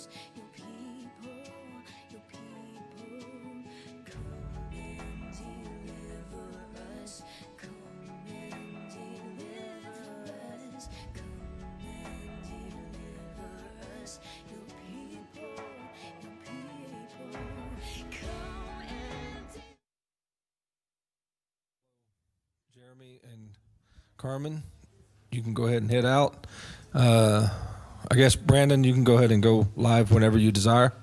us, your people, come and deliver us, come and deliver us, come and deliver us, your people, come and Jeremy and Carmen, you can go ahead and head out. I guess, Brandon, you can go ahead and go live whenever you desire.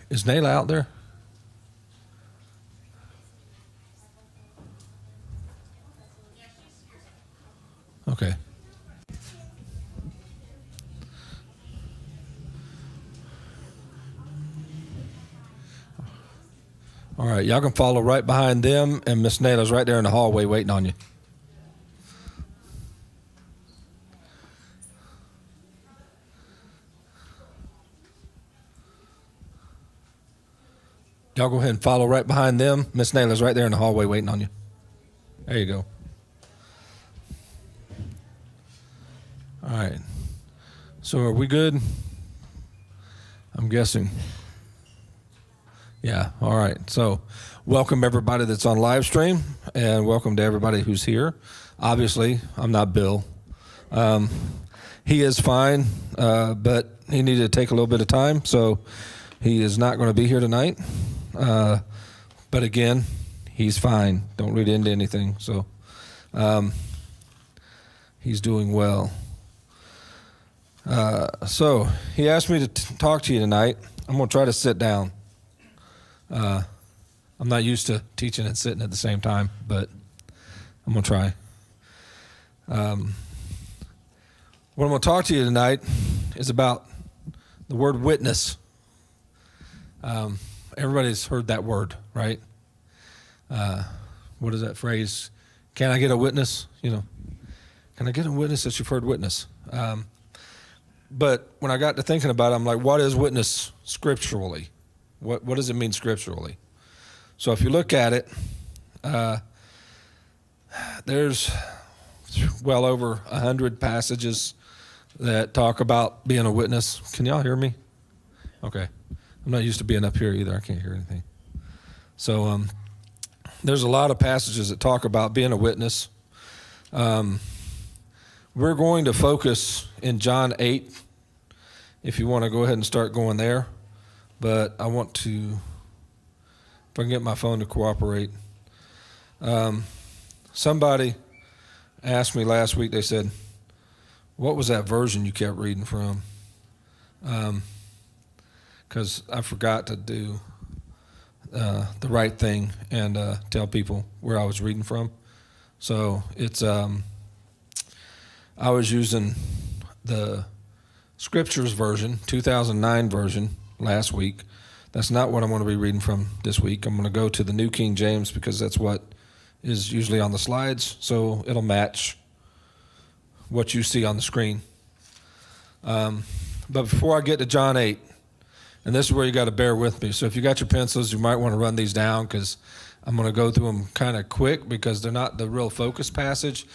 Is Nayla out there? Okay. All right, y'all can follow right behind them, and Miss Nayla's right there in the hallway waiting on you. Y'all go ahead and follow right behind them. Miss Nayla's right there in the hallway waiting on you. There you go. All right. So are we good? I'm guessing. Yeah, all right. So welcome everybody that's on live stream, and welcome to everybody who's here. Obviously, I'm not Bill. He is fine, but he needed to take a little bit of time, so he is not going to be here tonight. But again, he's fine. Don't read into anything. So he's doing well. So he asked me to talk to you tonight. I'm going to try to sit down. I'm not used to teaching and sitting at the same time, but I'm going to try. What I'm going to talk to you tonight is about the word witness. Everybody's heard that word, right? What is that phrase? Can I get a witness? You know, can I get a witness that you've heard witness? But when I got to thinking about it, I'm like, what is witness scripturally? What does it mean scripturally? So if you look at it, there's well over 100 passages that talk about being a witness. Can y'all hear me? Okay. I'm not used to being up here either. I can't hear anything. So there's a lot of passages that talk about being a witness. We're going to focus in John 8, if you want to go ahead and start going there. But I want to, if I can get my phone to cooperate. Somebody asked me last week, they said, what was that version you kept reading from? Because I forgot to do the right thing and tell people where I was reading from. So it's, I was using the Scriptures version, 2009 version, last week. That's not what I'm going to be reading from this week. I'm going to go to the New King James because that's what is usually on the slides, so it'll match what you see on the screen. But before I get to John 8, and this is where you got to bear with me. So if you got your pencils, you might want to run these down because I'm going to go through them kind of quick because they're not the real focus passage.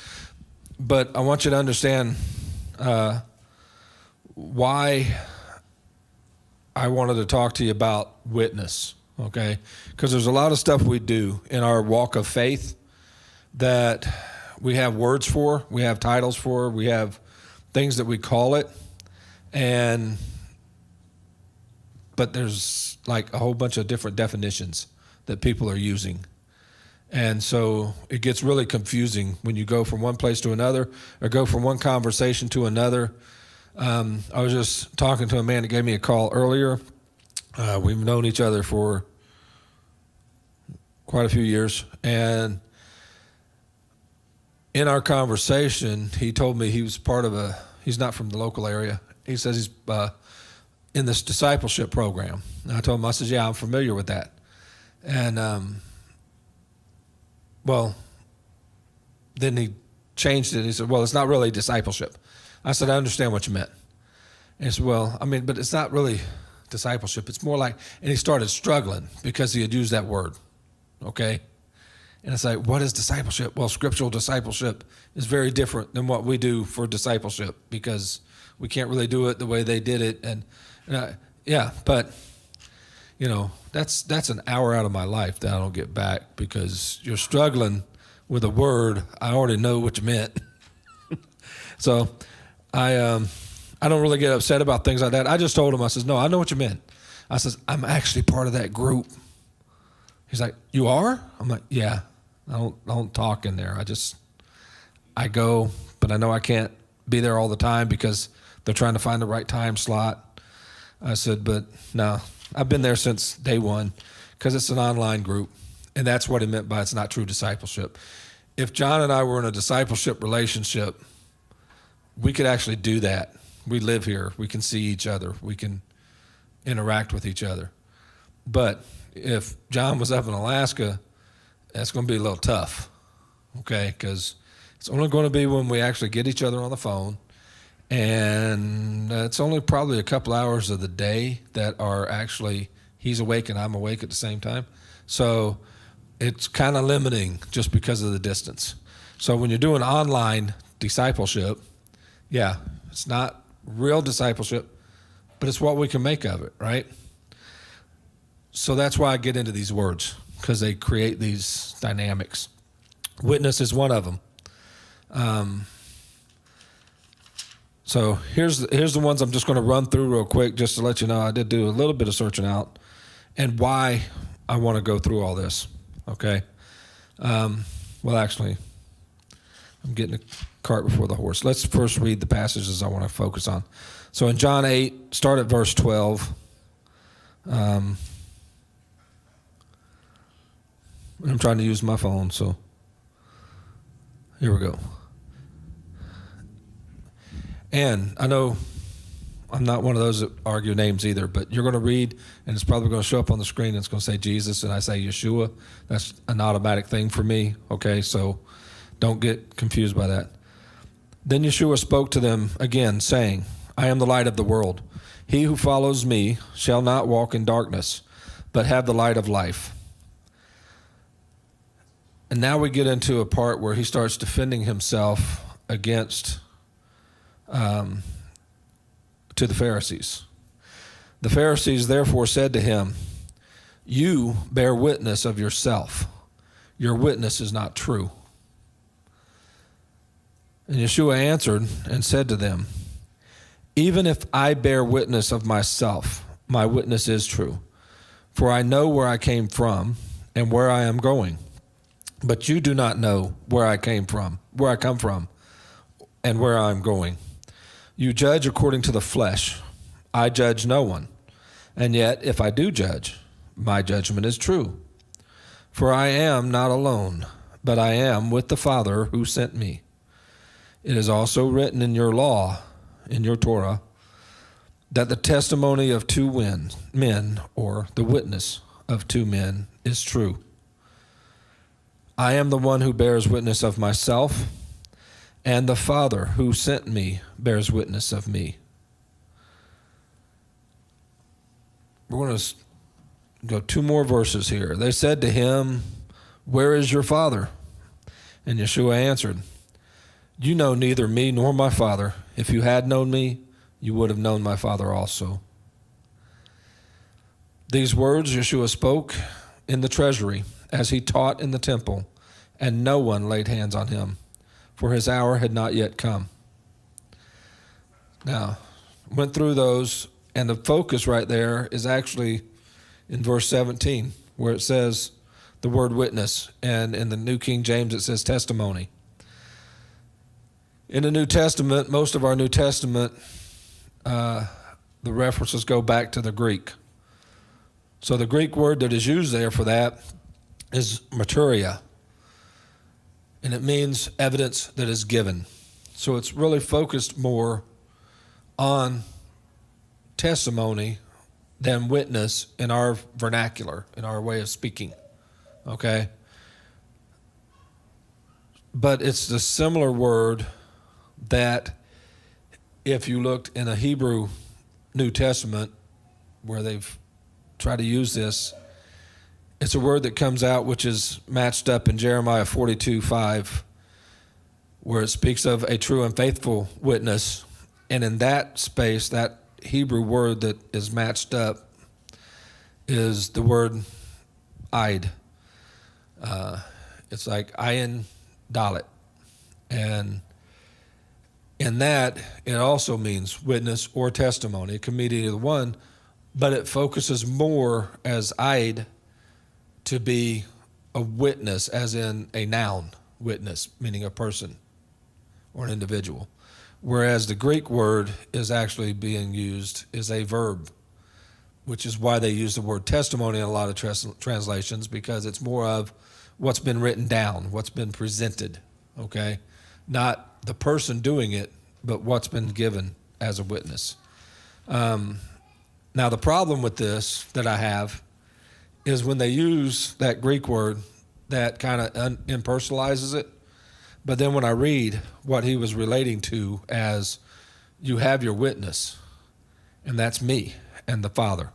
But I want you to understand why I wanted to talk to you about witness, okay? Because there's a lot of stuff we do in our walk of faith that we have words for, we have titles for, we have things that we call it, but there's like a whole bunch of different definitions that people are using. And so it gets really confusing when you go from one place to another or go from one conversation to another. I was just talking to a man that gave me a call earlier. We've known each other for quite a few years. And in our conversation, he told me he was part of he's not from the local area. He says he's in this discipleship program. And I told him, I said, yeah, I'm familiar with that. And, well, then he changed it. He said, well, it's not really discipleship. I said, I understand what you meant. And he said, well, I mean, but it's not really discipleship. It's more like, and he started struggling because he had used that word, okay? And it's like, what is discipleship? Well, scriptural discipleship is very different than what we do for discipleship because we can't really do it the way they did it. Yeah, but that's an hour out of my life that I don't get back because you're struggling with a word. I already know what you meant. So I don't really get upset about things like that. I just told him, I says, no, I know what you meant. I says, I'm actually part of that group. He's like, you are? I'm like, yeah. I don't talk in there. I go, but I know I can't be there all the time because they're trying to find the right time slot. I said, but no, I've been there since day one because it's an online group. And that's what he meant by it's not true discipleship. If John and I were in a discipleship relationship, we could actually do that. We live here. We can see each other. We can interact with each other. But if John was up in Alaska, that's going to be a little tough, okay? Because it's only going to be when we actually get each other on the phone, and it's only probably a couple hours of the day that are actually he's awake and I'm awake at the same time. So it's kind of limiting just because of the distance. So when you're doing online discipleship, yeah, it's not real discipleship, but it's what we can make of it, right? So that's why I get into these words, because they create these dynamics. Witness is one of them. So here's the ones I'm just going to run through real quick just to let you know I did do a little bit of searching out and why I want to go through all this, okay? Well, actually, I'm getting the cart before the horse. Let's first read the passages I want to focus on. So in John 8, start at verse 12. I'm trying to use my phone, so here we go. And I know I'm not one of those that argue names either, but you're going to read, and it's probably going to show up on the screen, and it's going to say Jesus, and I say Yeshua. That's an automatic thing for me, okay? So don't get confused by that. Then Yeshua spoke to them again, saying, I am the light of the world. He who follows me shall not walk in darkness, but have the light of life. And now we get into a part where he starts defending himself against to the Pharisees. The Pharisees therefore said to him, you bear witness of yourself. Your witness is not true. And Yeshua answered and said to them, even if I bear witness of myself, my witness is true. For I know where I came from and where I am going. But you do not know where I come from, and where I am going. You judge according to the flesh. I judge no one. And yet, if I do judge, my judgment is true. For I am not alone, but I am with the Father who sent me. It is also written in your law, in your Torah, that the testimony of two men, or the witness of two men, is true. I am the one who bears witness of myself, and the Father who sent me bears witness of me. We're going to go two more verses here. They said to him, where is your Father? And Yeshua answered, you know neither me nor my Father. If you had known me, you would have known my Father also. These words Yeshua spoke in the treasury as he taught in the temple, and no one laid hands on him, for his hour had not yet come. Now, went through those, and the focus right there is actually in verse 17, where it says the word witness, and in the New King James it says testimony. In the New Testament, most of our New Testament, the references go back to the Greek. So the Greek word that is used there for that is marturia, and it means evidence that is given. So it's really focused more on testimony than witness in our vernacular, in our way of speaking, okay? But it's the similar word that if you looked in a Hebrew New Testament where they've tried to use this, it's a word that comes out which is matched up in Jeremiah 42:5, where it speaks of a true and faithful witness And in that space, that Hebrew word that is matched up is the word Eid. It's like ayin dalet. And in that, it also means witness or testimony. It can mean either one, but it focuses more as Eid to be a witness, as in a noun, witness, meaning a person or an individual. Whereas the Greek word is actually being used as a verb, which is why they use the word testimony in a lot of translations, because it's more of what's been written down, what's been presented, okay? Not the person doing it, but what's been given as a witness. Now, the problem with this that I have is when they use that Greek word, that kind of impersonalizes it. But then when I read what he was relating to as you have your witness, and that's me and the Father,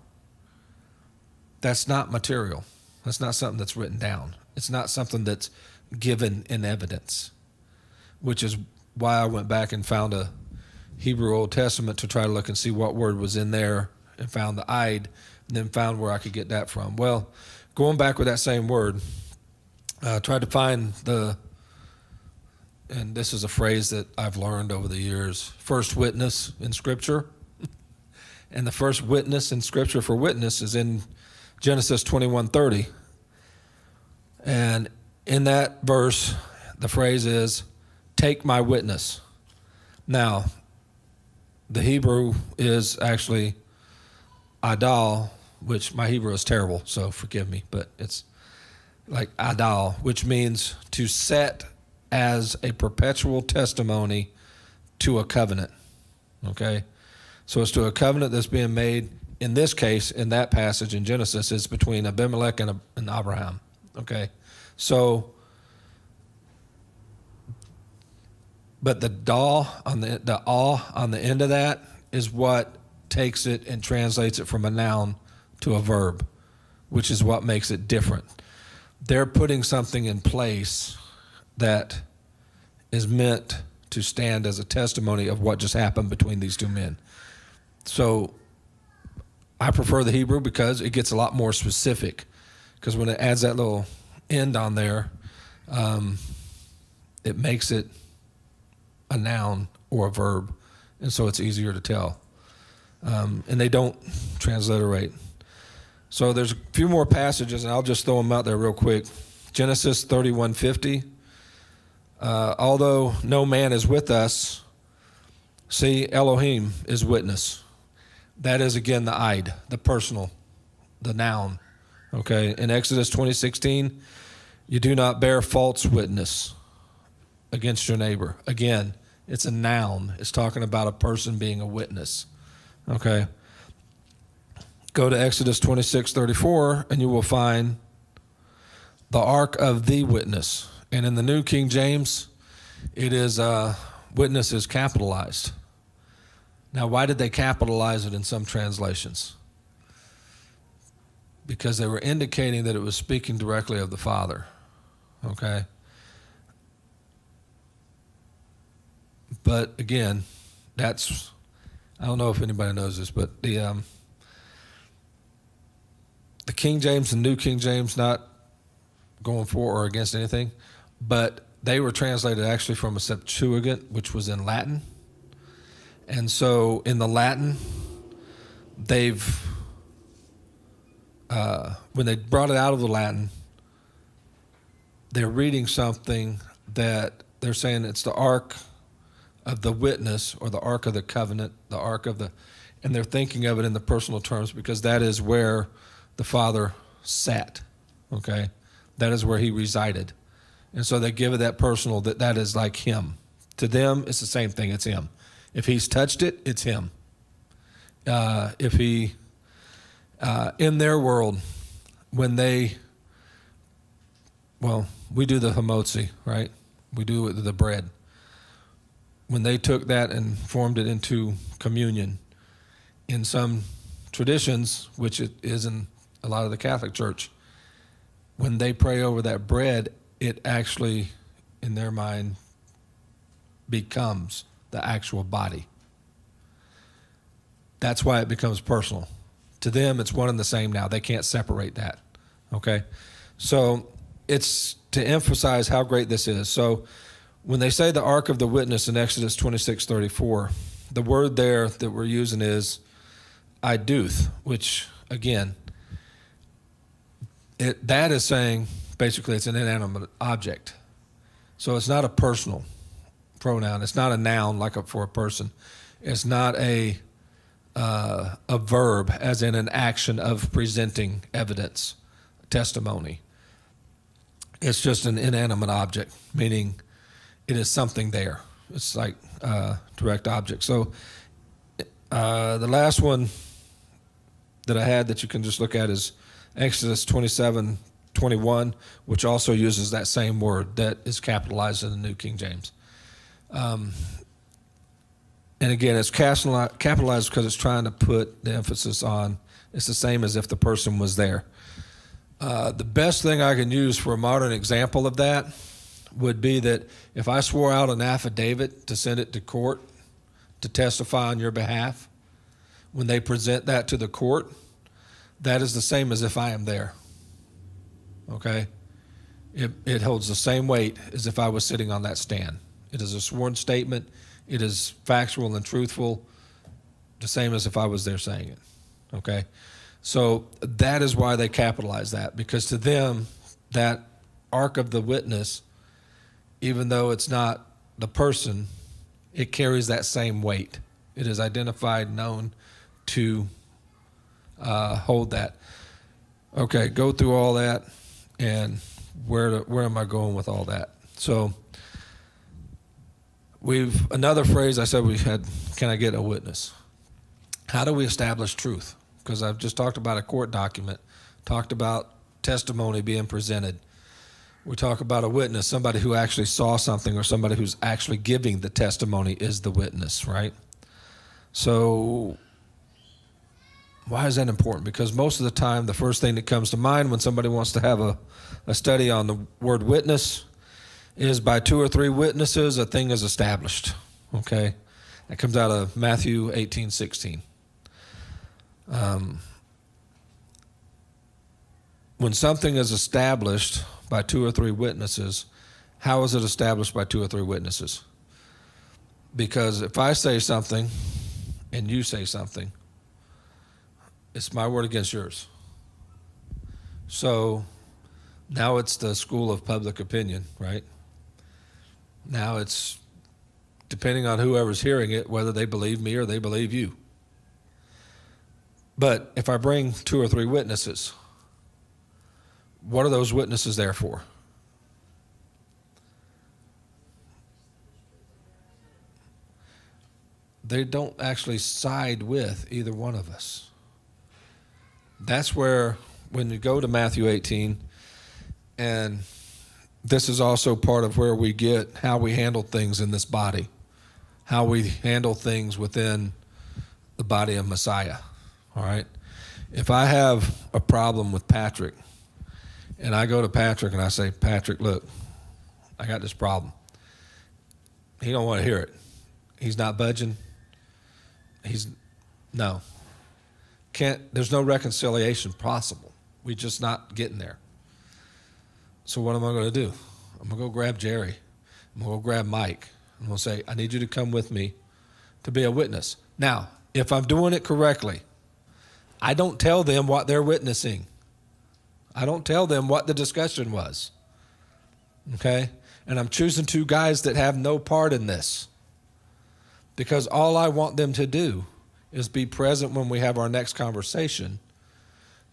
that's not material. That's not something that's written down. It's not something that's given in evidence, which is why I went back and found a Hebrew Old Testament to try to look and see what word was in there, and found the Eid, and then found where I could get that from. Well, going back with that same word, tried to find and this is a phrase that I've learned over the years, first witness in Scripture. And the first witness in Scripture for witness is in Genesis 21:30. And in that verse, the phrase is, take my witness. Now, the Hebrew is actually adal, which my Hebrew is terrible, so forgive me, but it's like adal, which means to set as a perpetual testimony to a covenant, okay? So it's to a covenant that's being made, in this case, in that passage in Genesis, is between Abimelech and Abraham, okay? So, but the on the end of that is what takes it and translates it from a noun to a verb, which is what makes it different. They're putting something in place that is meant to stand as a testimony of what just happened between these two men. So I prefer the Hebrew because it gets a lot more specific, because when it adds that little end on there, it makes it a noun or a verb, and so it's easier to tell. And they don't transliterate. So there's a few more passages, and I'll just throw them out there real quick. Genesis 31:50. Although no man is with us, see, Elohim is witness. That is, again, the Eid, the personal, the noun. Okay, in Exodus 20:16, you do not bear false witness against your neighbor. Again, it's a noun. It's talking about a person being a witness. Okay. Go to Exodus 26:34, and you will find the ark of the witness. And in the New King James, it is witness is capitalized. Now, why did they capitalize it in some translations? Because they were indicating that it was speaking directly of the Father. Okay. But again, that's, I don't know if anybody knows this, but the King James and New King James, not going for or against anything, but they were translated actually from a Septuagint, which was in Latin. And so in the Latin, they've, when they brought it out of the Latin, they're reading something that they're saying it's the ark of the witness, or the ark of the covenant, the ark of the, and they're thinking of it in the personal terms, because that is where the Father sat, okay? That is where he resided. And so they give it that personal, that is like him. To them, it's the same thing, it's him. If he's touched it, it's him. If he, in their world, when they, well, we do the hamotzi, right? We do it with the bread. When they took that and formed it into communion, in some traditions, which it is in a lot of the Catholic Church, when they pray over that bread, it actually, in their mind, becomes the actual body. That's why it becomes personal. To them, it's one and the same now. They can't separate that. Okay? So it's to emphasize how great this is. So when they say the ark of the witness in Exodus 26:34, the word there that we're using is iduth, which, again, that is saying basically it's an inanimate object. So it's not a personal pronoun. It's not a noun for a person. It's not a verb, as in an action of presenting evidence, testimony. It's just an inanimate object, meaning it is something there. It's like direct object. So the last one that I had that you can just look at is Exodus 27:21, which also uses that same word that is capitalized in the New King James. And again, it's capitalized because it's trying to put the emphasis on, it's the same as if the person was there. The best thing I can use for a modern example of that would be that if I swore out an affidavit to send it to court to testify on your behalf, when they present that to the court, that is the same as if I am there. Okay? It holds the same weight as if I was sitting on that stand. It is a sworn statement. It is factual and truthful, the same as if I was there saying it. Okay? So that is why they capitalize that, because to them, that ark of the witness, even though it's not the person, it carries that same weight. It is identified, known to hold that. Okay, go through all that, and where am I going with all that? So another phrase I said we had, can I get a witness? How do we establish truth? Because I've just talked about a court document, talked about testimony being presented. We talk about a witness, somebody who actually saw something or somebody who's actually giving the testimony is the witness, right? So why is that important? Because most of the time, the first thing that comes to mind when somebody wants to have a study on the word witness is by 2 or 3 witnesses, a thing is established, okay? That comes out of Matthew 18:16. When something is established by 2 or 3 witnesses, how is it established by 2 or 3 witnesses? Because if I say something and you say something, it's my word against yours. So now it's the school of public opinion, right? Now it's depending on whoever's hearing it, whether they believe me or they believe you. But if I bring 2 or 3 witnesses, what are those witnesses there for? They don't actually side with either one of us. That's where, when you go to Matthew 18, and this is also part of where we get how we handle things in this body, how we handle things within the body of Messiah, all right? If I have a problem with Patrick, and I go to Patrick and I say, Patrick, look, I got this problem. He don't want to hear it. He's not budging. There's no reconciliation possible. We're just not getting there. So what am I going to do? I'm going to go grab Jerry. I'm going to go grab Mike. I'm going to say, I need you to come with me to be a witness. Now, if I'm doing it correctly, I don't tell them what they're witnessing. I don't tell them what the discussion was. Okay? And I'm choosing 2 guys that have no part in this, because all I want them to do is be present when we have our next conversation,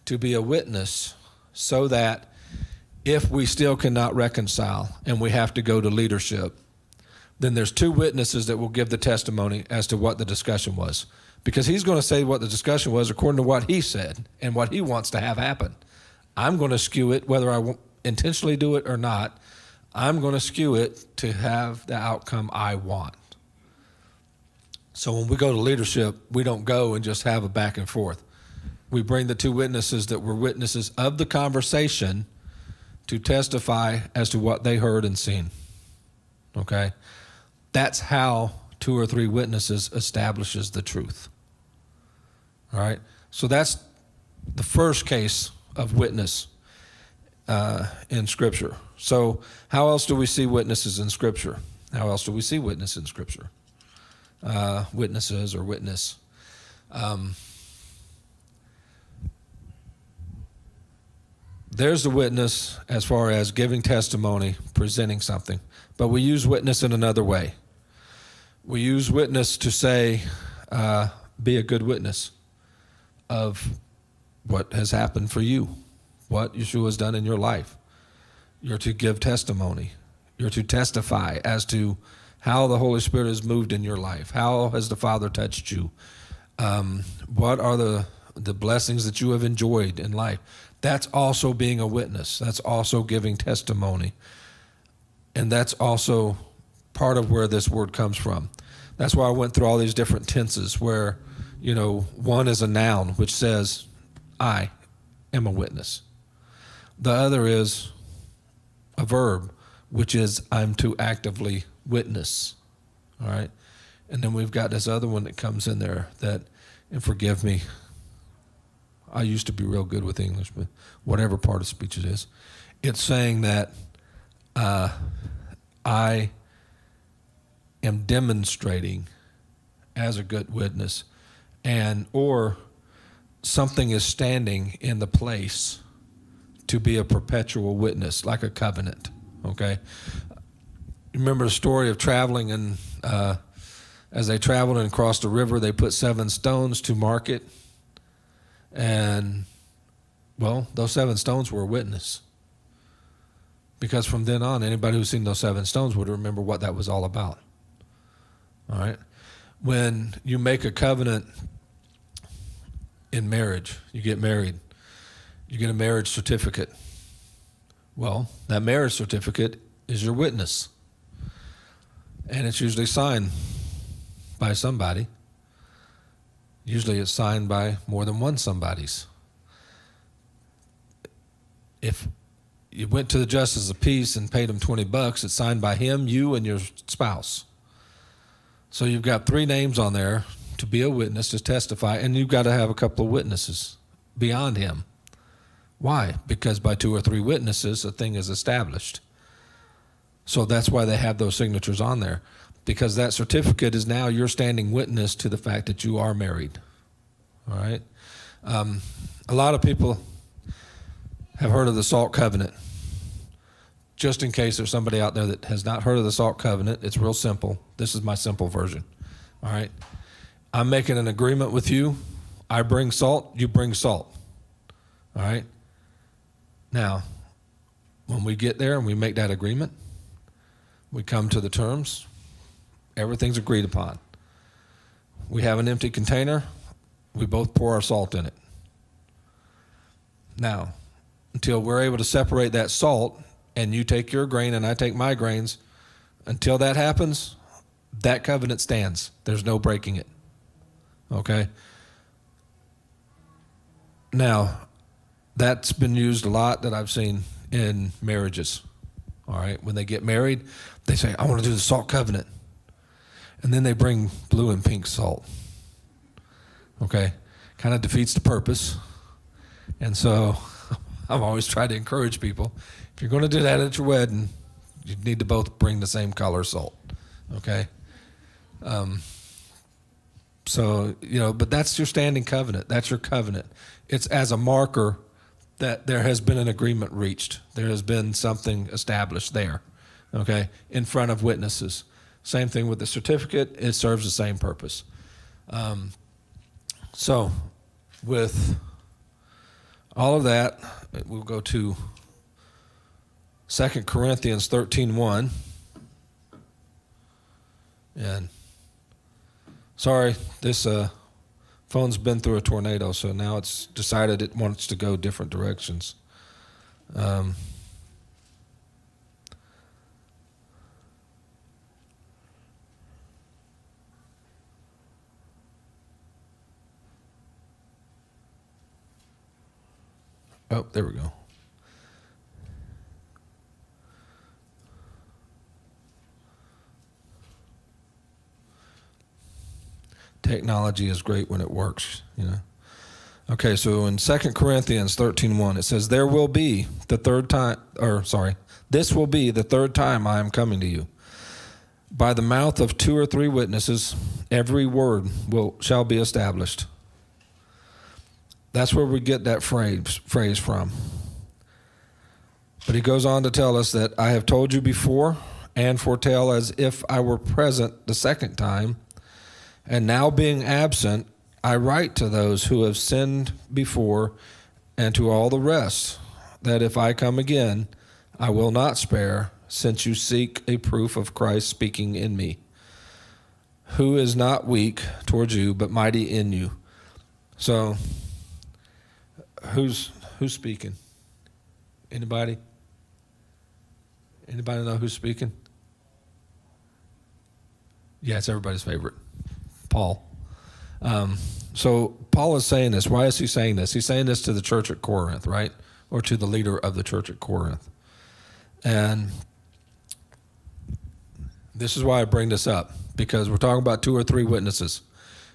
to be a witness, so that if we still cannot reconcile and we have to go to leadership, then there's 2 witnesses that will give the testimony as to what the discussion was. Because he's going to say what the discussion was according to what he said and what he wants to have happen. I'm going to skew it, whether I intentionally do it or not. I'm going to skew it to have the outcome I want. So when we go to leadership, we don't go and just have a back and forth. We bring the 2 witnesses that were witnesses of the conversation to testify as to what they heard and seen. Okay? That's how 2 or 3 witnesses establishes the truth. All right. So that's the first case of witness in Scripture. So how else do we see witnesses in Scripture? How else do we see witness in Scripture? Witnesses or witness. There's the witness as far as giving testimony, presenting something. But we use witness in another way. We use witness to say, be a good witness of what has happened for you, what Yeshua has done in your life. You're to give testimony. You're to testify as to how the Holy Spirit has moved in your life. How has the Father touched you? What are the blessings that you have enjoyed in life? That's also being a witness. That's also giving testimony. And that's also part of where this word comes from. That's why I went through all these different tenses where, one is a noun, which says, I am a witness. The other is a verb, which is I'm to actively witness. All right? And then we've got this other one that comes in there that, and forgive me, I used to be real good with English, but whatever part of speech it is, it's saying that I am demonstrating as a good witness, or something is standing in the place to be a perpetual witness, like a covenant. Okay, remember the story of traveling, and as they traveled and crossed the river, they put 7 stones to mark it. And, well, those 7 stones were a witness. Because from then on, anybody who's seen those 7 stones would remember what that was all about. All right? When you make a covenant in marriage, you get married, you get a marriage certificate. Well, that marriage certificate is your witness. And it's usually signed by somebody. Usually it's signed by more than one somebody's. If you went to the justice of peace and paid him $20, it's signed by him, you, and your spouse. So you've got 3 names on there to be a witness, to testify, and you've got to have a couple of witnesses beyond him. Why? Because by 2 or 3 witnesses, a thing is established. So that's why they have those signatures on there. Because that certificate is now your standing witness to the fact that you are married. All right? A lot of people have heard of the Salt Covenant. Just in case there's somebody out there that has not heard of the Salt Covenant, it's real simple. This is my simple version. All right? I'm making an agreement with you. I bring salt, you bring salt. All right? Now, when we get there and we make that agreement, we come to the terms. Everything's agreed upon. We have an empty container. We both pour our salt in it. Now, until we're able to separate that salt, and you take your grain and I take my grains, until that happens, that covenant stands. There's no breaking it. Okay? Now, that's been used a lot that I've seen in marriages. All right? When they get married, they say, I want to do the salt covenant. And then they bring blue and pink salt. Okay? Kind of defeats the purpose. And so I've always tried to encourage people, if you're going to do that at your wedding, you need to both bring the same color salt. Okay? But that's your standing covenant. That's your covenant. It's as a marker that there has been an agreement reached. There has been something established there. Okay? In front of witnesses. Same thing with the certificate. It serves the same purpose. So, with all of that, we'll go to 2 Corinthians 13:1. And sorry, this phone's been through a tornado, so now it's decided it wants to go different directions. Oh, there we go. Technology is great when it works, Okay, so in 2 Corinthians 13:1, it says, this will be the third time I am coming to you. By the mouth of 2 or 3 witnesses, every word shall be established. That's where we get that phrase from. But he goes on to tell us that I have told you before and foretell as if I were present the second time, and now being absent, I write to those who have sinned before and to all the rest, that if I come again, I will not spare, since you seek a proof of Christ speaking in me, who is not weak towards you, but mighty in you. So, who's speaking? Anybody? Anybody know who's speaking? Yeah, it's everybody's favorite, Paul. So Paul is saying this. Why is he saying this? He's saying this to the church at Corinth, right? Or to the leader of the church at Corinth. And this is why I bring this up, because we're talking about 2 or 3 witnesses.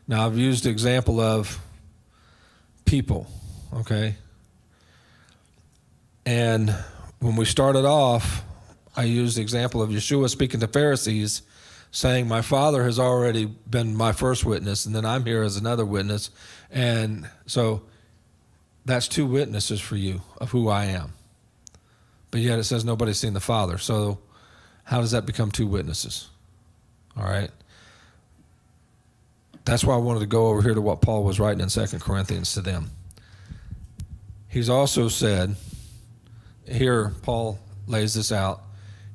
Now, I've used the example of people, okay? And when we started off, I used the example of Yeshua speaking to Pharisees, saying, my Father has already been my first witness, and then I'm here as another witness. And so that's 2 witnesses for you of who I am. But yet it says nobody's seen the Father. So how does that become 2 witnesses? All right. That's why I wanted to go over here to what Paul was writing in 2 Corinthians to them. He's also said, here Paul lays this out,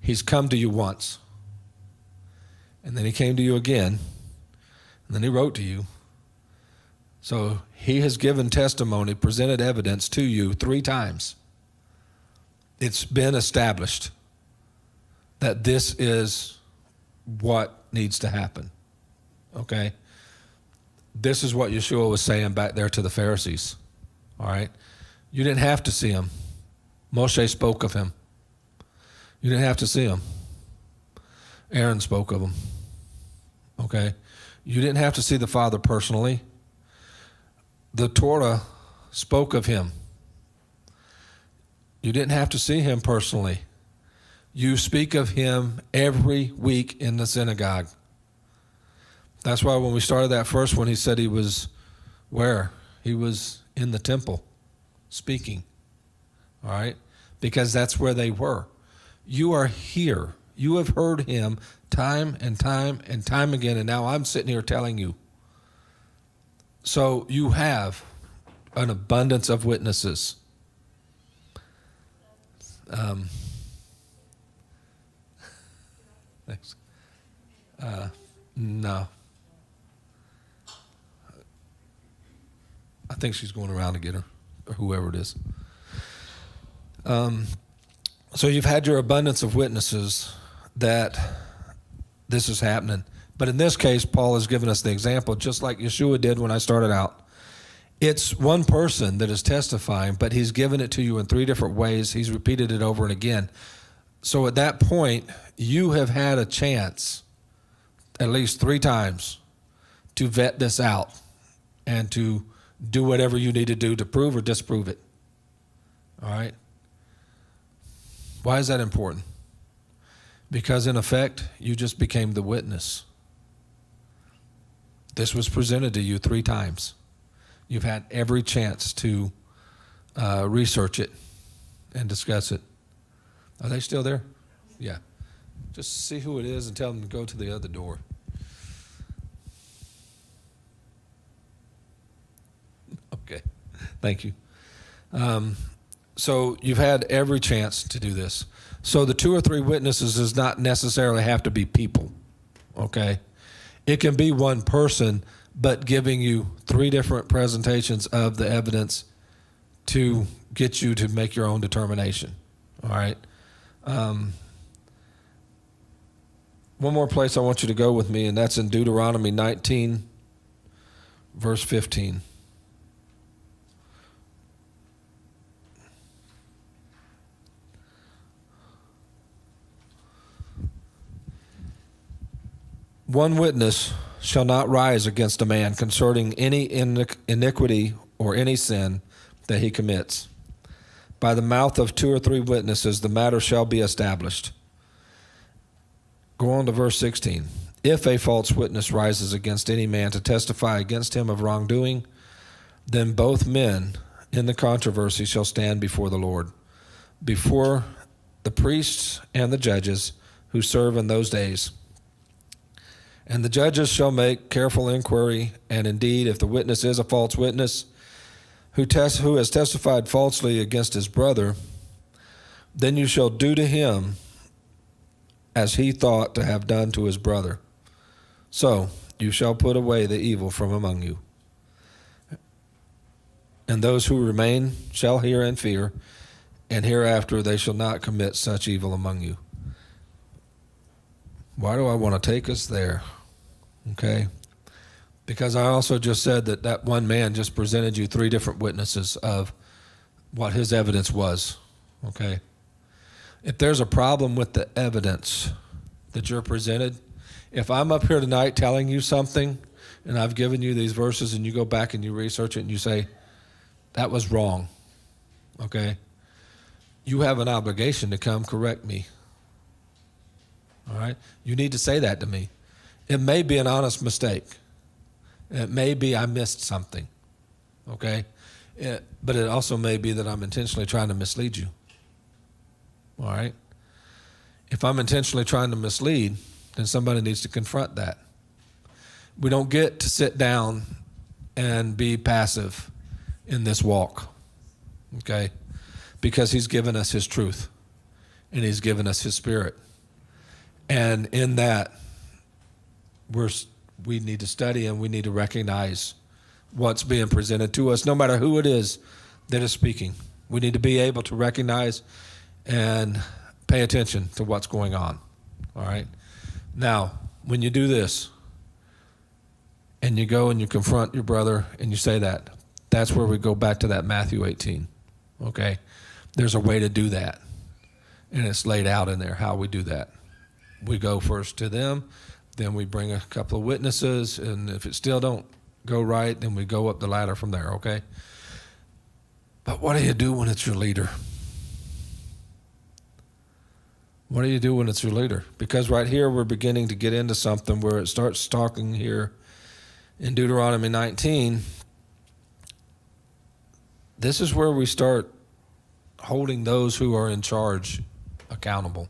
he's come to you once. And then he came to you again, and then he wrote to you. So he has given testimony, presented evidence to you 3 times. It's been established that this is what needs to happen, okay? This is what Yeshua was saying back there to the Pharisees, all right? You didn't have to see him. Moshe spoke of him. You didn't have to see him. Aaron spoke of him. Okay? You didn't have to see the Father personally. The Torah spoke of him. You didn't have to see him personally. You speak of him every week in the synagogue. That's why when we started that first one, he said he was where? He was in the temple speaking. All right? Because that's where they were. You are here. You have heard him time and time and time again, and now I'm sitting here telling you. So you have an abundance of witnesses. Thanks. No. I think she's going around to get her, or whoever it is. So you've had your abundance of witnesses that this is happening. But in this case, Paul has given us the example, just like Yeshua did when I started out. It's one person that is testifying, but he's given it to you in 3 different ways. He's repeated it over and again. So at that point, you have had a chance at least 3 times to vet this out and to do whatever you need to do to prove or disprove it. All right? Why is that important? Because in effect, you just became the witness. This was presented to you 3 times. You've had every chance to research it and discuss it. Are they still there? Yeah. Just see who it is and tell them to go to the other door. Okay. Thank you. So you've had every chance to do this. So the 2 or 3 witnesses does not necessarily have to be people, okay? It can be one person, but giving you 3 different presentations of the evidence to get you to make your own determination, all right? One more place I want you to go with me, and that's in Deuteronomy 19, verse 15. One witness shall not rise against a man concerning any iniquity or any sin that he commits. By the mouth of 2 or 3 witnesses, the matter shall be established. Go on to verse 16. If a false witness rises against any man to testify against him of wrongdoing, then both men in the controversy shall stand before the Lord, before the priests and the judges who serve in those days. And the judges shall make careful inquiry, and indeed, if the witness is a false witness, who has testified falsely against his brother, then you shall do to him as he thought to have done to his brother. So you shall put away the evil from among you. And those who remain shall hear and fear, and hereafter they shall not commit such evil among you. Why do I want to take us there? Okay. Because I also just said that one man just presented you 3 different witnesses of what his evidence was. Okay. If there's a problem with the evidence that you're presented, if I'm up here tonight telling you something and I've given you these verses and you go back and you research it and you say, that was wrong, okay, you have an obligation to come correct me. All right? You need to say that to me. It may be an honest mistake. It may be I missed something, okay? But it also may be that I'm intentionally trying to mislead you, all right? If I'm intentionally trying to mislead, then somebody needs to confront that. We don't get to sit down and be passive in this walk, okay? Because he's given us his truth, and he's given us his spirit. And in that, we need to study and we need to recognize what's being presented to us, no matter who it is that is speaking. We need to be able to recognize and pay attention to what's going on, all right? Now, when you do this and you go and you confront your brother and you say that, that's where we go back to that Matthew 18, okay? There's a way to do that, and it's laid out in there how we do that. We go first to them, then we bring a couple of witnesses, and if it still don't go right, then we go up the ladder from there, okay? But what do you do when it's your leader? What do you do when it's your leader? Because right here we're beginning to get into something where it starts talking here in Deuteronomy 19. This is where we start holding those who are in charge accountable.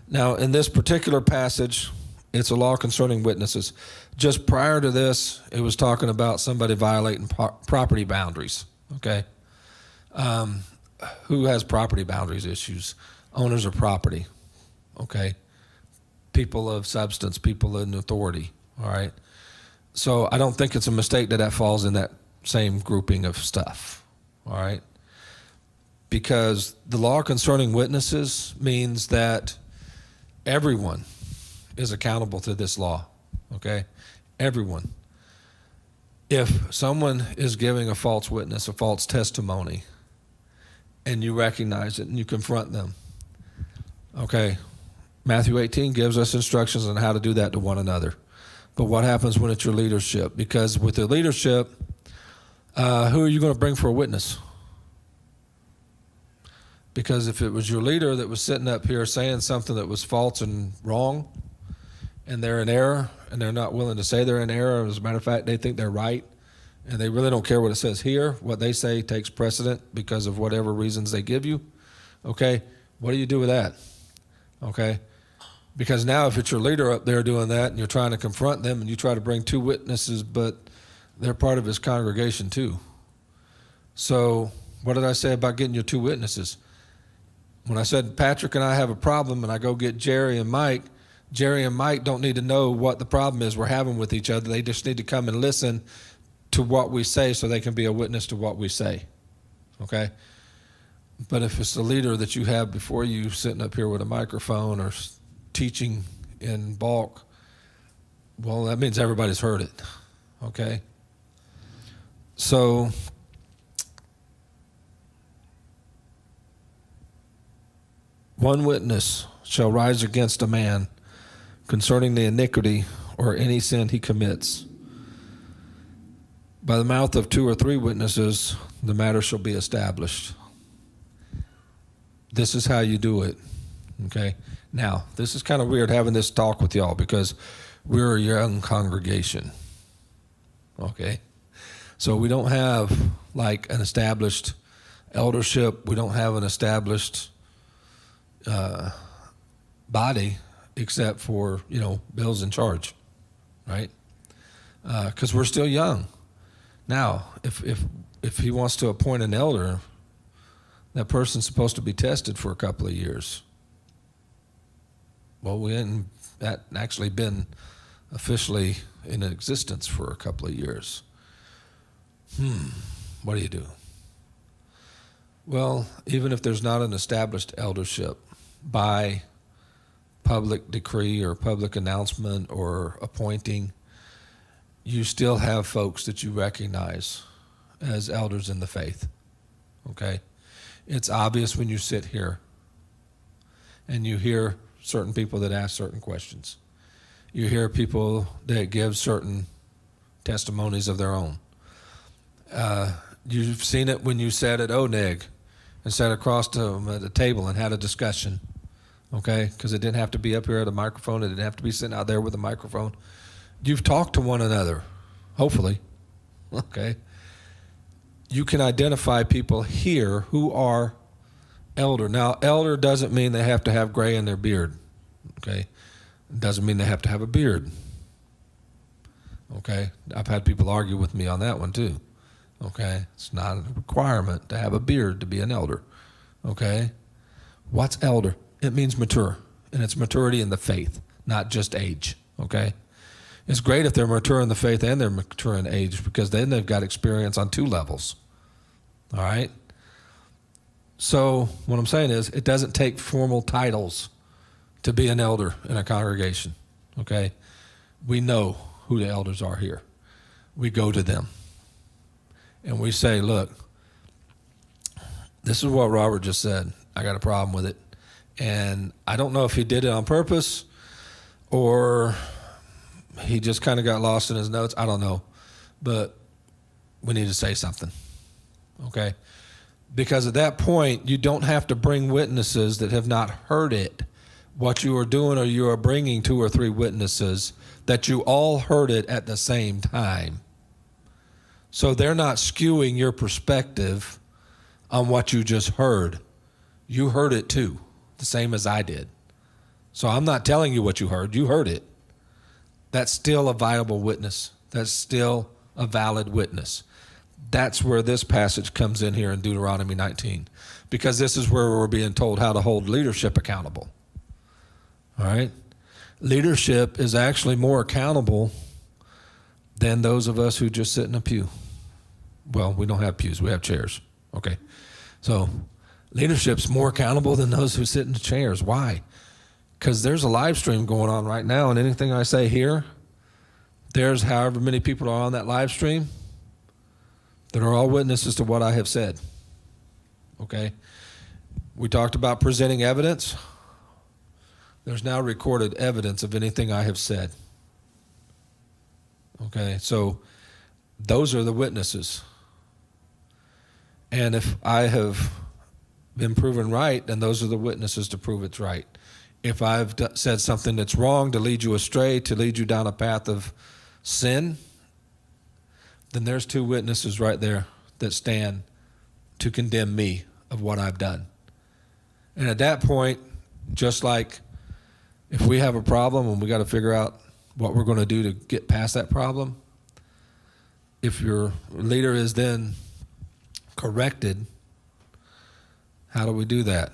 Now, in this particular passage, it's a law concerning witnesses. Just prior to this, it was talking about somebody violating property boundaries, okay? Who has property boundaries issues? Owners of property, okay? People of substance, people in authority, all right? So I don't think it's a mistake that falls in that same grouping of stuff, all right? Because the law concerning witnesses means that everyone is accountable to this law, okay? Everyone. If someone is giving a false witness, a false testimony, and you recognize it and you confront them, okay, Matthew 18 gives us instructions on how to do that to one another. But what happens when it's your leadership? Because with the leadership, who are you going to bring for a witness? Because if it was your leader that was sitting up here saying something that was false and wrong, and they're in error, and they're not willing to say they're in error, as a matter of fact, they think they're right, and they really don't care what it says here, what they say takes precedent because of whatever reasons they give you, okay, what do you do with that? Okay? Because now if it's your leader up there doing that, and you're trying to confront them, and you try to bring 2 witnesses, but they're part of his congregation too. So what did I say about getting your 2 witnesses? When I said Patrick and I have a problem and I go get Jerry and Mike don't need to know what the problem is we're having with each other. They just need to come and listen to what we say so they can be a witness to what we say, okay? But if it's the leader that you have before you sitting up here with a microphone or teaching in bulk, well, that means everybody's heard it, okay? So one witness shall rise against a man concerning the iniquity or any sin he commits. By the mouth of 2 or 3 witnesses, the matter shall be established. This is how you do it, okay? Now, this is kind of weird having this talk with y'all because we're a young congregation, okay? So we don't have like an established eldership. We don't have an established body except for, Bill's in charge, right? Because we're still young. Now, if he wants to appoint an elder, that person's supposed to be tested for a couple of years. Well, we hadn't actually been officially in existence for a couple of years. What do you do? Well, even if there's not an established eldership by public decree or public announcement or appointing, you still have folks that you recognize as elders in the faith, okay? It's obvious when you sit here and you hear certain people that ask certain questions. You hear people that give certain testimonies of their own. You've seen it when you sat at ONEG and sat across to them at a table and had a discussion, okay? Because it didn't have to be up here at a microphone. It didn't have to be sitting out there with a microphone. You've talked to one another, hopefully, okay? You can identify people here who are elder. Now, elder doesn't mean they have to have gray in their beard, okay? It doesn't mean they have to have a beard, okay? I've had people argue with me on that one too, okay? It's not a requirement to have a beard to be an elder, okay? What's elder? It means mature, and it's maturity in the faith, not just age, okay? It's great if they're mature in the faith and they're mature in age because then they've got experience on 2 levels, all right? So what I'm saying is it doesn't take formal titles to be an elder in a congregation, okay? We know who the elders are here. We go to them and we say, look, this is what Robert just said. I got a problem with it. And I don't know if he did it on purpose or he just kind of got lost in his notes. I don't know. But we need to say something, okay? Because at that point, you don't have to bring witnesses that have not heard it. What you are doing or you are bringing 2 or 3 witnesses that you all heard it at the same time. So they're not skewing your perspective on what you just heard. You heard it too, the same as I did. So I'm not telling you what you heard. You heard it. That's still a viable witness. That's still a valid witness. That's where this passage comes in here in Deuteronomy 19, because this is where we're being told how to hold leadership accountable. All right? Leadership is actually more accountable than those of us who just sit in a pew. Well, we don't have pews. We have chairs. Okay. So leadership's more accountable than those who sit in the chairs. Why? Because there's a live stream going on right now, and anything I say here, there's however many people are on that live stream that are all witnesses to what I have said. Okay? We talked about presenting evidence. There's now recorded evidence of anything I have said. Okay? So those are the witnesses. And if I have been proven right, then those are the witnesses to prove it's right. If I've said something that's wrong to lead you astray, to lead you down a path of sin, then there's 2 witnesses right there that stand to condemn me of what I've done. And at that point, just like if we have a problem and we got to figure out what we're going to do to get past that problem, if your leader is then corrected, how do we do that?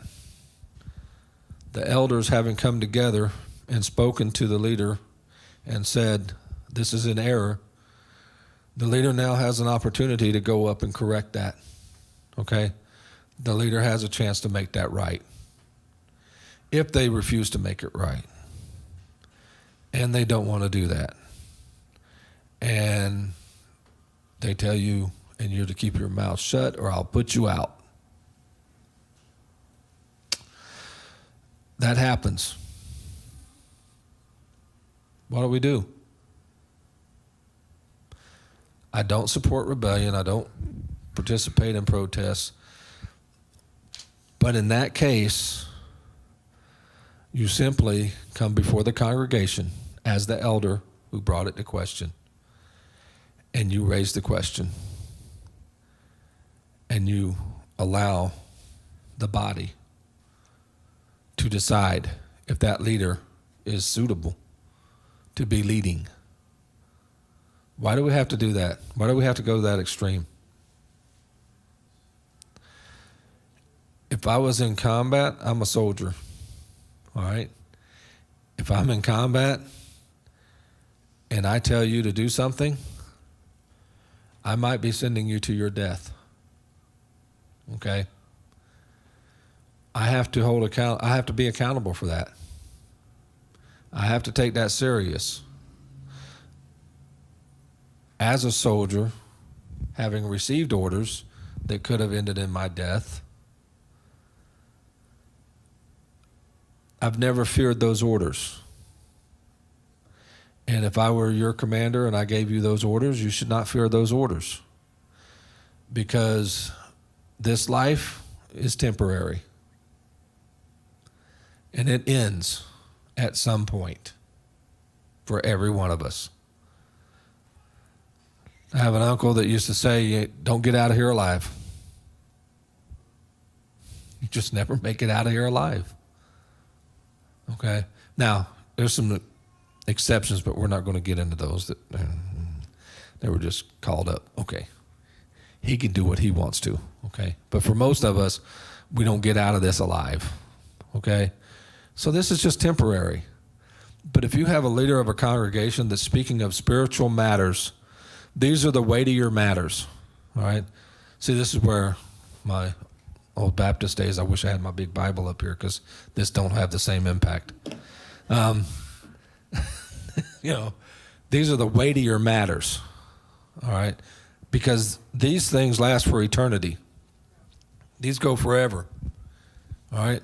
The elders having come together and spoken to the leader and said, this is an error, the leader now has an opportunity to go up and correct that, okay? The leader has a chance to make that right. If they refuse to make it right, and they don't want to do that, and they tell you, and you're to keep your mouth shut or I'll put you out. That happens. What do? I don't support rebellion. I don't participate in protests. But in that case, you simply come before the congregation as the elder who brought it to question, and you raise the question, and you allow the body to decide if that leader is suitable to be leading. Why do we have to do that? Why do we have to go to that extreme? If I was in combat, I'm a soldier. All right? If I'm in combat and I tell you to do something, I might be sending you to your death. Okay? I have to be accountable for that. I have to take that serious. As a soldier, having received orders that could have ended in my death, I've never feared those orders. And if I were your commander and I gave you those orders, you should not fear those orders. Because this life is temporary. And it ends at some point for every one of us. I have an uncle that used to say, don't get out of here alive. You just never make it out of here alive. Okay? Now, there's some exceptions, but we're not going to get into those. They were just called up. Okay. He can do what he wants to. Okay? But for most of us, we don't get out of this alive. Okay? So this is just temporary. But if you have a leader of a congregation that's speaking of spiritual matters, these are the weightier matters, all right? See, this is where my old Baptist days, I wish I had my big Bible up here because this don't have the same impact. These are the weightier matters, all right? Because these things last for eternity. These go forever, all right?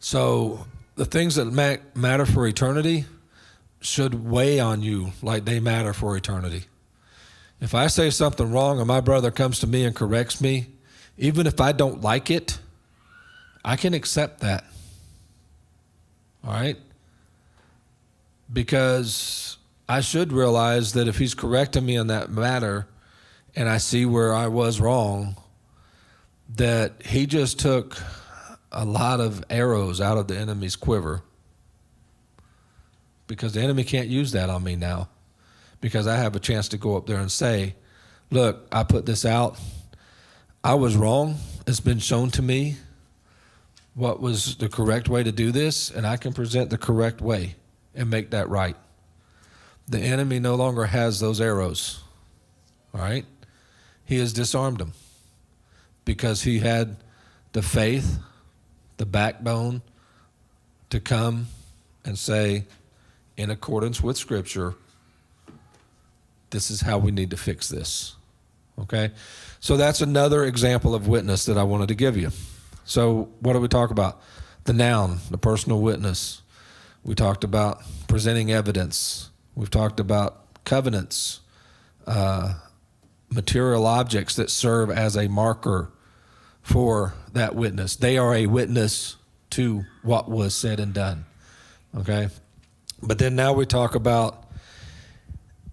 So the things that matter for eternity should weigh on you like they matter for eternity. If I say something wrong and my brother comes to me and corrects me, even if I don't like it, I can accept that. All right? Because I should realize that if he's correcting me on that matter and I see where I was wrong, that he just took a lot of arrows out of the enemy's quiver, because the enemy can't use that on me now, because I have a chance to go up there and say, look, I put this out. I was wrong. It's been shown to me what was the correct way to do this, and I can present the correct way and make that right. The enemy no longer has those arrows, all right? He has disarmed them because he had the faith, the backbone to come and say, in accordance with Scripture, this is how we need to fix this, okay? So that's another example of witness that I wanted to give you. So what did we talk about? The noun, the personal witness. We talked about presenting evidence. We've talked about covenants, material objects that serve as a marker for that witness. They are a witness to what was said and done, okay? But then now we talk about,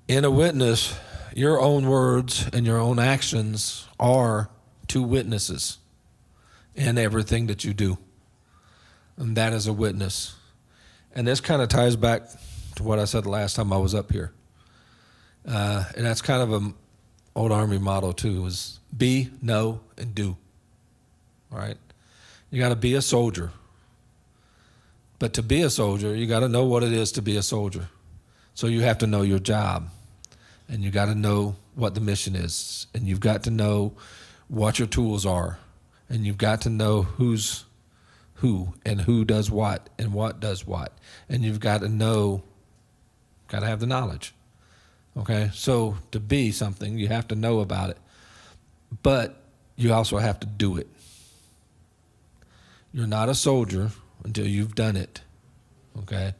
in a witness, your own words and your own actions are two witnesses in everything that you do. And that is a witness. And this kind of ties back to what I said the last time I was up here. And that's kind of an old Army motto too, is be, know, and do. All right? You got to be a soldier. But to be a soldier, you got to know what it is to be a soldier. So you have to know your job. And you got to know what the mission is. And you've got to know what your tools are. And you've got to know who's who and who does what and what does what. And you've got to know, got to have the knowledge. Okay? So to be something, you have to know about it. But you also have to do it. You're not a soldier until you've done it. Okay?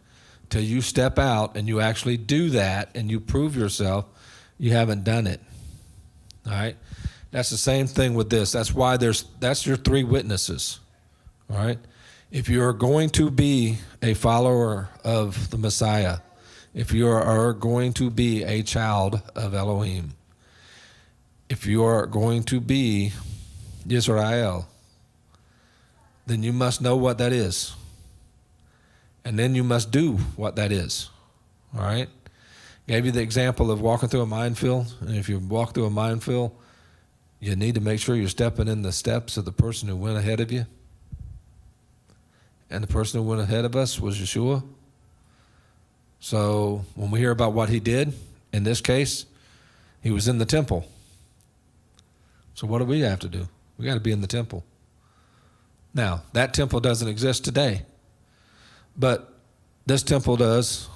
Till you step out and you actually do that and you prove yourself, you haven't done it. All right? That's the same thing with this. That's why that's your three witnesses. All right? If you're going to be a follower of the Messiah, if you are going to be a child of Elohim, if you are going to be Israel, then you must know what that is. And then you must do what that is. All right? Gave you the example of walking through a minefield. And if you walk through a minefield, you need to make sure you're stepping in the steps of the person who went ahead of you. And the person who went ahead of us was Yeshua. So when we hear about what he did, in this case, he was in the temple. So what do we have to do? We got to be in the temple. Now, that temple doesn't exist today, but this temple does,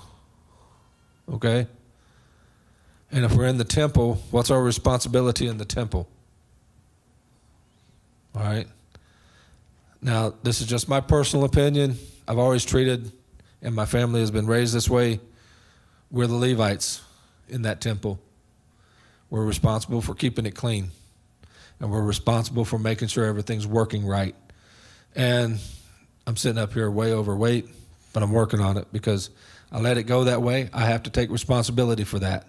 okay? And if we're in the temple, what's our responsibility in the temple? All right? Now, this is just my personal opinion. I've always treated, and my family has been raised this way, we're the Levites in that temple. We're responsible for keeping it clean, and we're responsible for making sure everything's working right. And I'm sitting up here way overweight, but I'm working on it because I let it go that way. I have to take responsibility for that,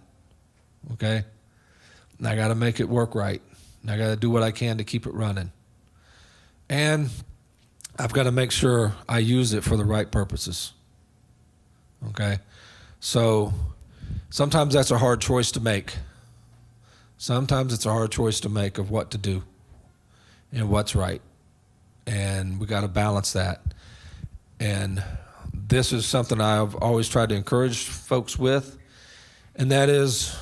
okay? And I got to make it work right. And I got to do what I can to keep it running. And I've got to make sure I use it for the right purposes, okay? So sometimes that's a hard choice to make. Sometimes it's a hard choice to make of what to do and what's right. And we got to balance that. And this is something I've always tried to encourage folks with, and that is,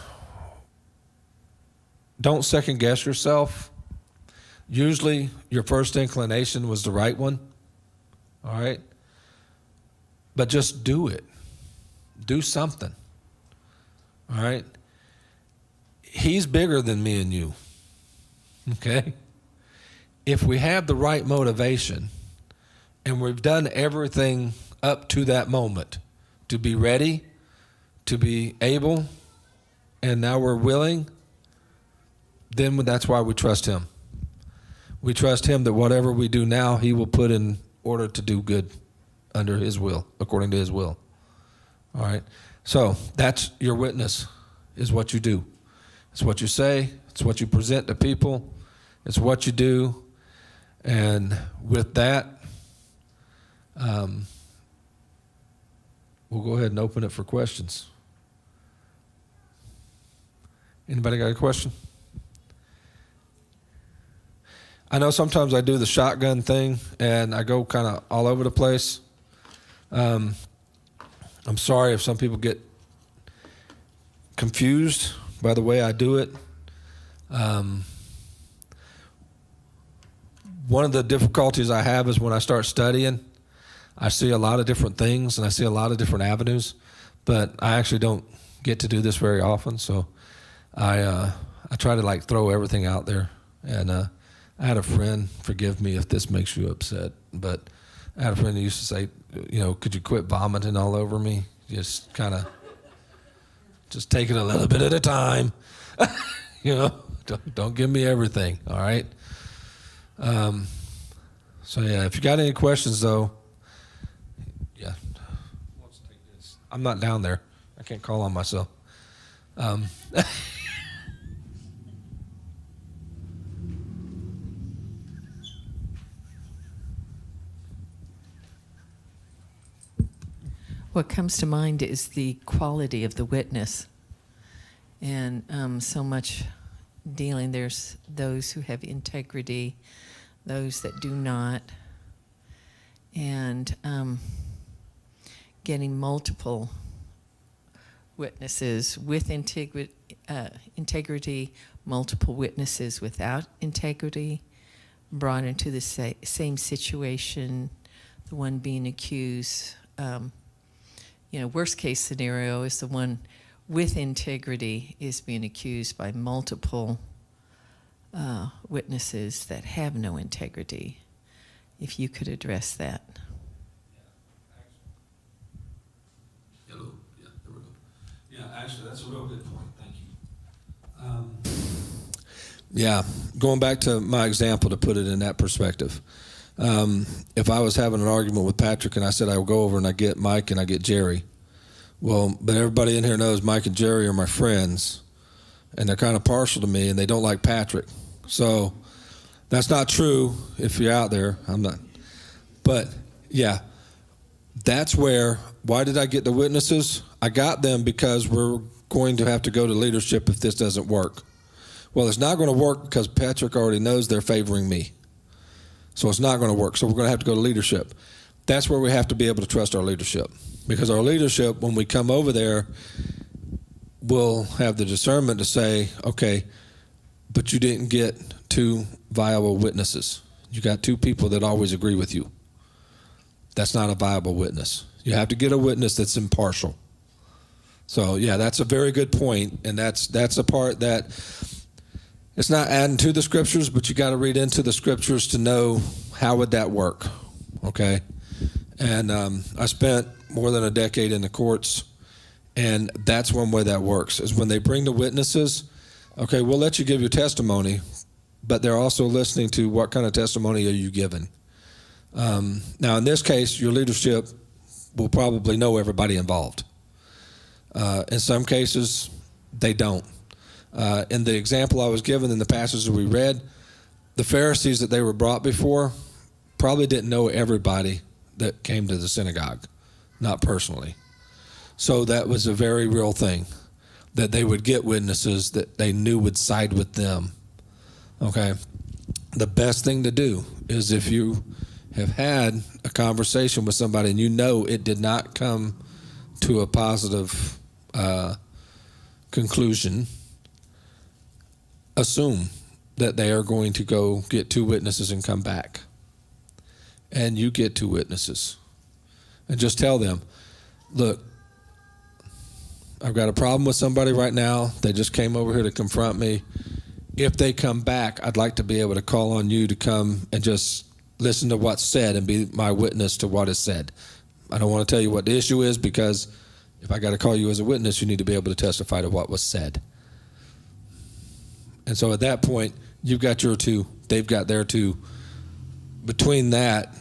don't second guess yourself. Usually your first inclination was the right one, all right? But just do it. Do something, all right? He's bigger than me and you, okay? If we have the right motivation and we've done everything up to that moment to be ready, to be able, and now we're willing, then that's why we trust him. We trust him that whatever we do now, he will put in order to do good under his will, according to his will. All right? So that's your witness, is what you do. It's what you say. It's what you present to people. It's what you do. And with that, we'll go ahead and open it for questions. Anybody got a question? I know sometimes I do the shotgun thing, and I go kind of all over the place. I'm sorry if some people get confused by the way I do it. One of the difficulties I have is when I start studying, I see a lot of different things and I see a lot of different avenues, but I actually don't get to do this very often. So I try to throw everything out there. And I had a friend, forgive me if this makes you upset, but I had a friend who used to say, could you quit vomiting all over me? Just take it a little bit at a time. Don't give me everything. All right. So yeah, if you got any questions though, yeah, let's take this. I'm not down there. I can't call on myself. What comes to mind is the quality of the witness. And so much dealing, there's those who have integrity, those that do not, and getting multiple witnesses with integrity, multiple witnesses without integrity, brought into the same situation, the one being accused. Worst case scenario is the one with integrity is being accused by multiple witnesses that have no integrity. If you could address that. Hello. Yeah, there we go. Yeah, actually, that's a real good point. Thank you. Yeah, going back to my example to put it in that perspective. If I was having an argument with Patrick and I said I would go over and I get Mike and I get Jerry, well, but everybody in here knows Mike and Jerry are my friends, and they're kind of partial to me, and they don't like Patrick. So that's not true if you're out there. I'm not. But, yeah, that's where, why did I get the witnesses? I got them because we're going to have to go to leadership if this doesn't work. Well, it's not going to work because Patrick already knows they're favoring me. So it's not going to work. So we're going to have to go to leadership. That's where we have to be able to trust our leadership. Because our leadership, when we come over there, will have the discernment to say, okay, but you didn't get 2 viable witnesses. You got 2 people that always agree with you. That's not a viable witness. You have to get a witness that's impartial. So, yeah, that's a very good point, and that's a part that it's not adding to the scriptures, but you got to read into the scriptures to know how would that work, okay? And I spent more than a decade in the courts, and that's one way that works, is when they bring the witnesses, okay, we'll let you give your testimony, but they're also listening to what kind of testimony are you giving. Now, in this case, your leadership will probably know everybody involved. In some cases, they don't. In the example I was given in the passage that we read, the Pharisees that they were brought before probably didn't know everybody that came to the synagogue, not personally. So that was a very real thing, that they would get witnesses that they knew would side with them. Okay? The best thing to do is if you have had a conversation with somebody and you know it did not come to a positive conclusion, assume that they are going to go get 2 witnesses and come back. And you get 2 witnesses. And just tell them, look, I've got a problem with somebody right now. They just came over here to confront me. If they come back, I'd like to be able to call on you to come and just listen to what's said and be my witness to what is said. I don't want to tell you what the issue is, because if I got to call you as a witness, you need to be able to testify to what was said. And so at that point, you've got your 2, they've got their 2. Between that,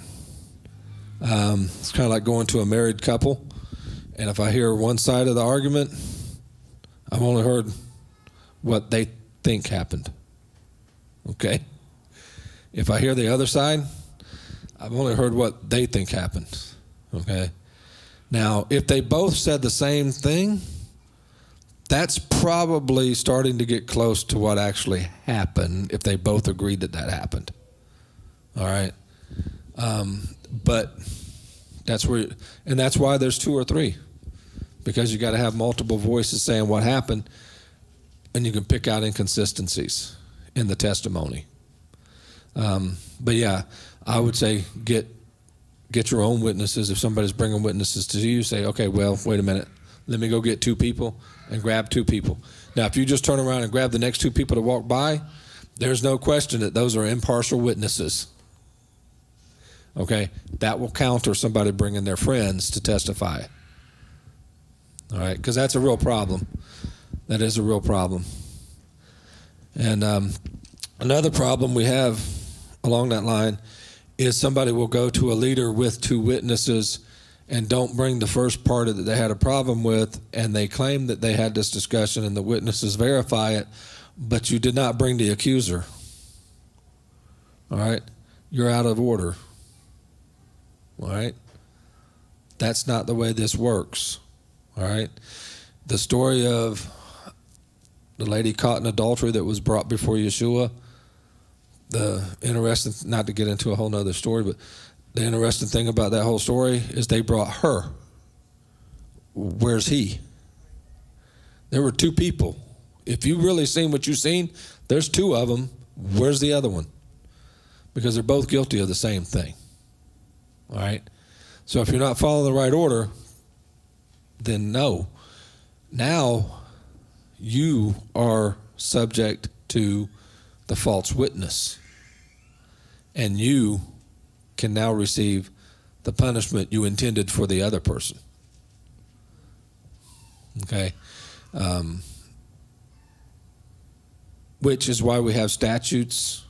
it's kind of like going to a married couple. And if I hear one side of the argument, I've only heard what they think happened. Okay? If I hear the other side, I've only heard what they think happened. Okay? Now, if they both said the same thing, that's probably starting to get close to what actually happened if they both agreed that that happened. All right? But that's where, and that's why there's 2 or 3, because you got to have multiple voices saying what happened, and you can pick out inconsistencies in the testimony. But yeah, I would say get your own witnesses. If somebody's bringing witnesses to you, say, okay, well, wait a minute. Let me go get 2 people and grab 2 people. Now, if you just turn around and grab the next 2 people to walk by, there's no question that those are impartial witnesses. Okay? That will counter somebody bringing their friends to testify. All right? Because that's a real problem. That is a real problem. And another problem we have along that line is somebody will go to a leader with 2 witnesses and don't bring the first party that they had a problem with, and they claim that they had this discussion and the witnesses verify it, but you did not bring the accuser. All right? You're out of order. All right? That's not the way this works. All right? The story of the lady caught in adultery that was brought before Yeshua, the interesting, not to get into a whole nother story, but the interesting thing about that whole story is they brought her. Where's he? There were 2 people. If you really seen what you seen, there's 2 of them. Where's the other one? Because they're both guilty of the same thing. All right? So if you're not following the right order, then no. Now you are subject to the false witness. And you can now receive the punishment you intended for the other person. Okay? which is why we have statutes.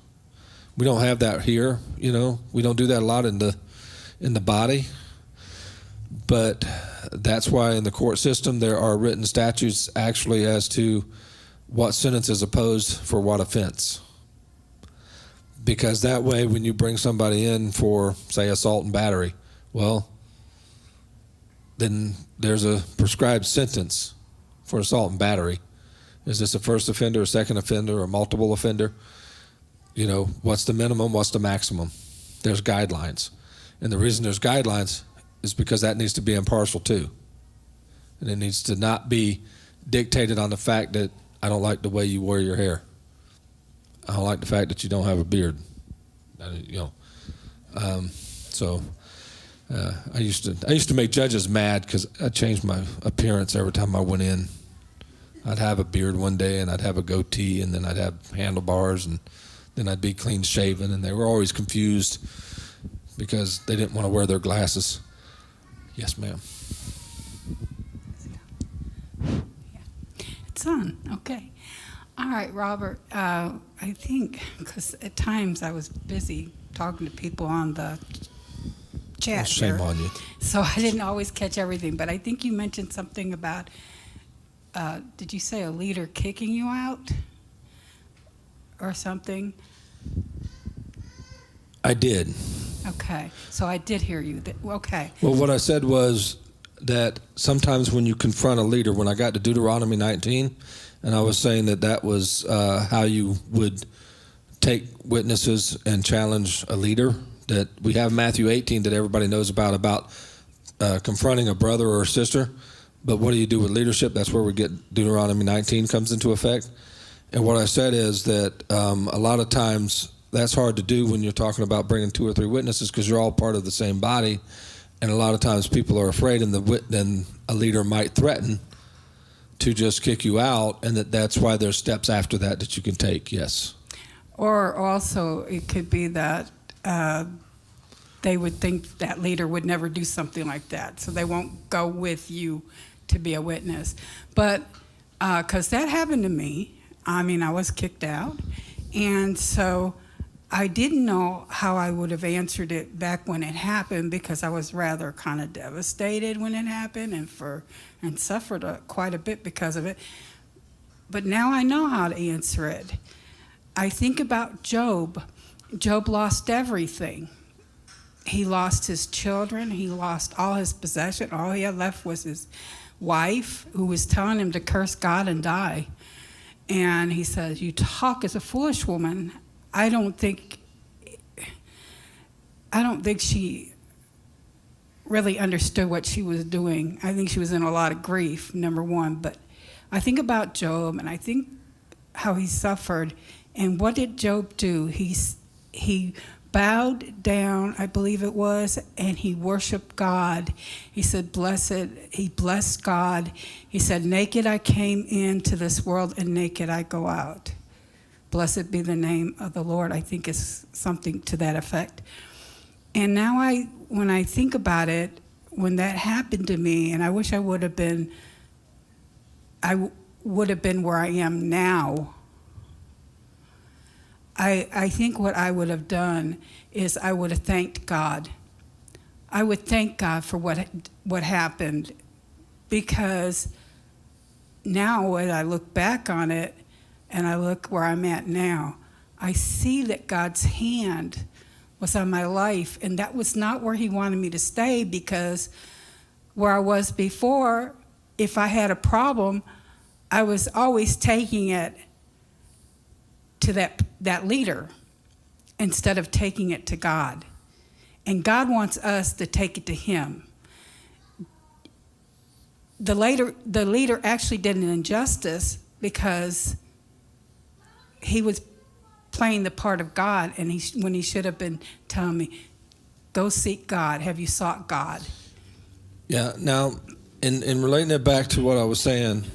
We don't have that here, We don't do that a lot in the body. But that's why in the court system there are written statutes actually as to what sentence is opposed for what offense. Because that way when you bring somebody in for, say, assault and battery, well, then there's a prescribed sentence for assault and battery. Is this a first offender, a second offender, or multiple offender? What's the minimum, what's the maximum? There's guidelines. And the reason there's guidelines is because that needs to be impartial too. And it needs to not be dictated on the fact that I don't like the way you wear your hair. I don't like the fact that you don't have a beard. I used to make judges mad because I changed my appearance every time I went in. I'd have a beard one day, and I'd have a goatee, and then I'd have handlebars, and then I'd be clean shaven, and they were always confused because they didn't want to wear their glasses. Yes, ma'am. It's on. Okay. All right, Robert. I think because at times I was busy talking to people on the chat. Well, shame there, on you. So I didn't always catch everything. But I think you mentioned something about, did you say a leader kicking you out or something? I did. Okay. So I did hear you. Okay. Well, what I said was that sometimes when you confront a leader, when I got to Deuteronomy 19, and I was saying that was how you would take witnesses and challenge a leader, that we have Matthew 18 that everybody knows about confronting a brother or a sister. But what do you do with leadership? That's where we get Deuteronomy 19 comes into effect. And what I said is that a lot of times that's hard to do when you're talking about bringing 2 or 3 witnesses because you're all part of the same body. And a lot of times people are afraid, and then a leader might threaten to just kick you out, and that's why there's steps after that you can take, yes. Or also it could be that they would think that leader would never do something like that, so they won't go with you to be a witness. But because that happened to me, I was kicked out, and so I didn't know how I would have answered it back when it happened because I was rather kind of devastated when it happened and suffered quite a bit because of it. But now I know how to answer it. I think about Job. Job lost everything. He lost his children. He lost all his possession. All he had left was his wife, who was telling him to curse God and die. And he says, "You talk as a foolish woman." I don't think she really understood what she was doing. I think she was in a lot of grief, number one. But I think about Job, and I think how he suffered. And what did Job do? He bowed down, I believe it was, and he worshiped God. He said, he blessed God. He said, "Naked I came into this world, and naked I go out. Blessed be the name of the Lord." I think is something to that effect. And now when I think about it, when that happened to me, and I wish I would have been where I am now. I think what I would have done is I would have thanked God. I would thank God for what happened, because now when I look back on it and I look where I'm at now, I see that God's hand was on my life, and that was not where he wanted me to stay, because where I was before, if I had a problem, I was always taking it to that leader instead of taking it to God. And God wants us to take it to him. The leader actually did an injustice because he was playing the part of God, and when he should have been telling me, "Go seek God. Have you sought God?" Yeah. Now, in relating it back to what I was saying,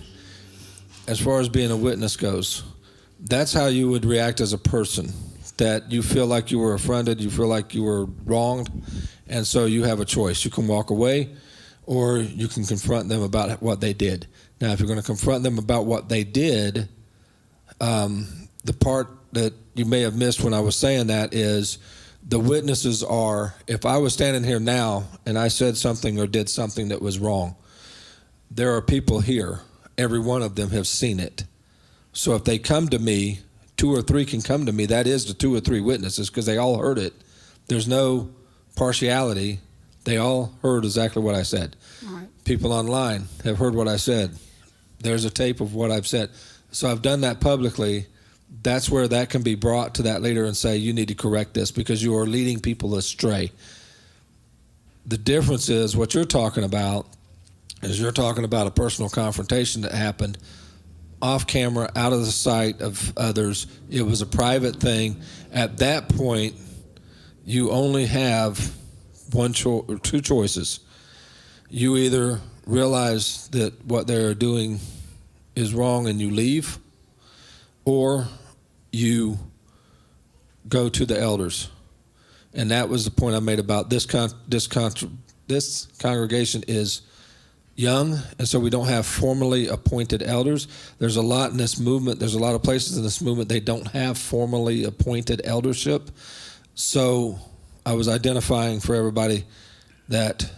as far as being a witness goes, that's how you would react as a person. That you feel like you were affronted, you feel like you were wronged, and so you have a choice. You can walk away, or you can confront them about what they did. Now, if you're going to confront them about what they did, the part that you may have missed when I was saying that is the witnesses are, if I was standing here now and I said something or did something that was wrong, there are people here, every one of them have seen it. So if they come to me, 2 or 3 can come to me, that is the 2 or 3 witnesses, because they all heard it. There's no partiality. They all heard exactly what I said. All right. People online have heard what I said. There's a tape of what I've said. So I've done that publicly. That's where that can be brought to that leader and say, you need to correct this because you are leading people astray. The difference is what you're talking about is you're talking about a personal confrontation that happened off camera, out of the sight of others. It was a private thing. At that point, you only have two choices. You either realize that what they're doing is wrong and you leave, or you go to the elders. And that was the point I made about this congregation is young, and so we don't have formally appointed elders. There's a lot in this movement. There's a lot of places in this movement they don't have formally appointed eldership. So I was identifying for everybody that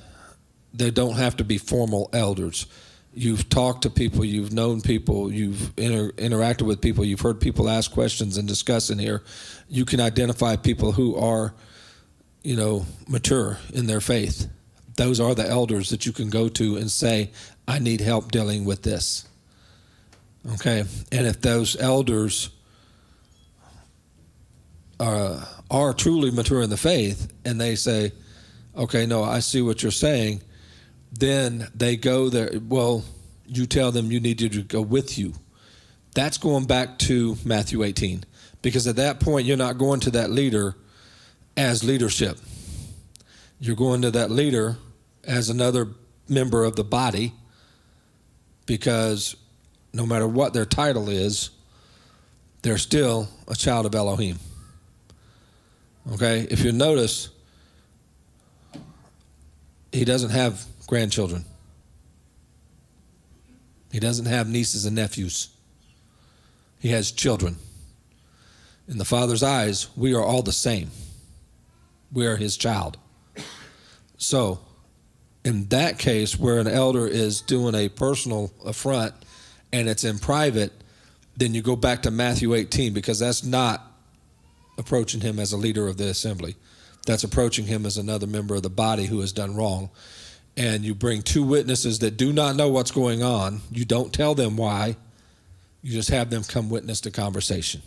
they don't have to be formal elders. You've talked to people, you've known people, you've interacted with people, you've heard people ask questions and discuss in here. You can identify people who are, mature in their faith. Those are the elders that you can go to and say, I need help dealing with this. Okay? And if those elders are truly mature in the faith and they say, okay, no, I see what you're saying, then they go there. Well, you tell them you need to go with you. That's going back to Matthew 18. Because at that point, you're not going to that leader as leadership. You're going to that leader as another member of the body, because no matter what their title is, they're still a child of Elohim. Okay? If you notice, he doesn't have grandchildren. He doesn't have nieces and nephews. He has children. In the Father's eyes, we are all the same. We are his child. So, in that case, where an elder is doing a personal affront and it's in private, then you go back to Matthew 18, because that's not approaching him as a leader of the assembly. That's approaching him as another member of the body who has done wrong. And you bring 2 witnesses that do not know what's going on. You don't tell them why. You just have them come witness the conversation.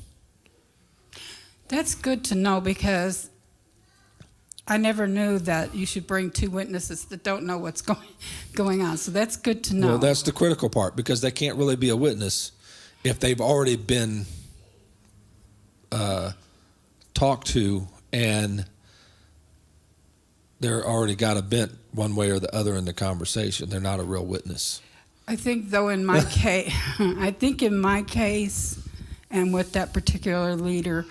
That's good to know, because I never knew that you should bring 2 witnesses that don't know what's going on. So that's good to know. Well, that's the critical part, because they can't really be a witness if they've already been talked to and they're already got a bent one way or the other in the conversation. They're not a real witness. I think, though, in my case, and with that particular leader,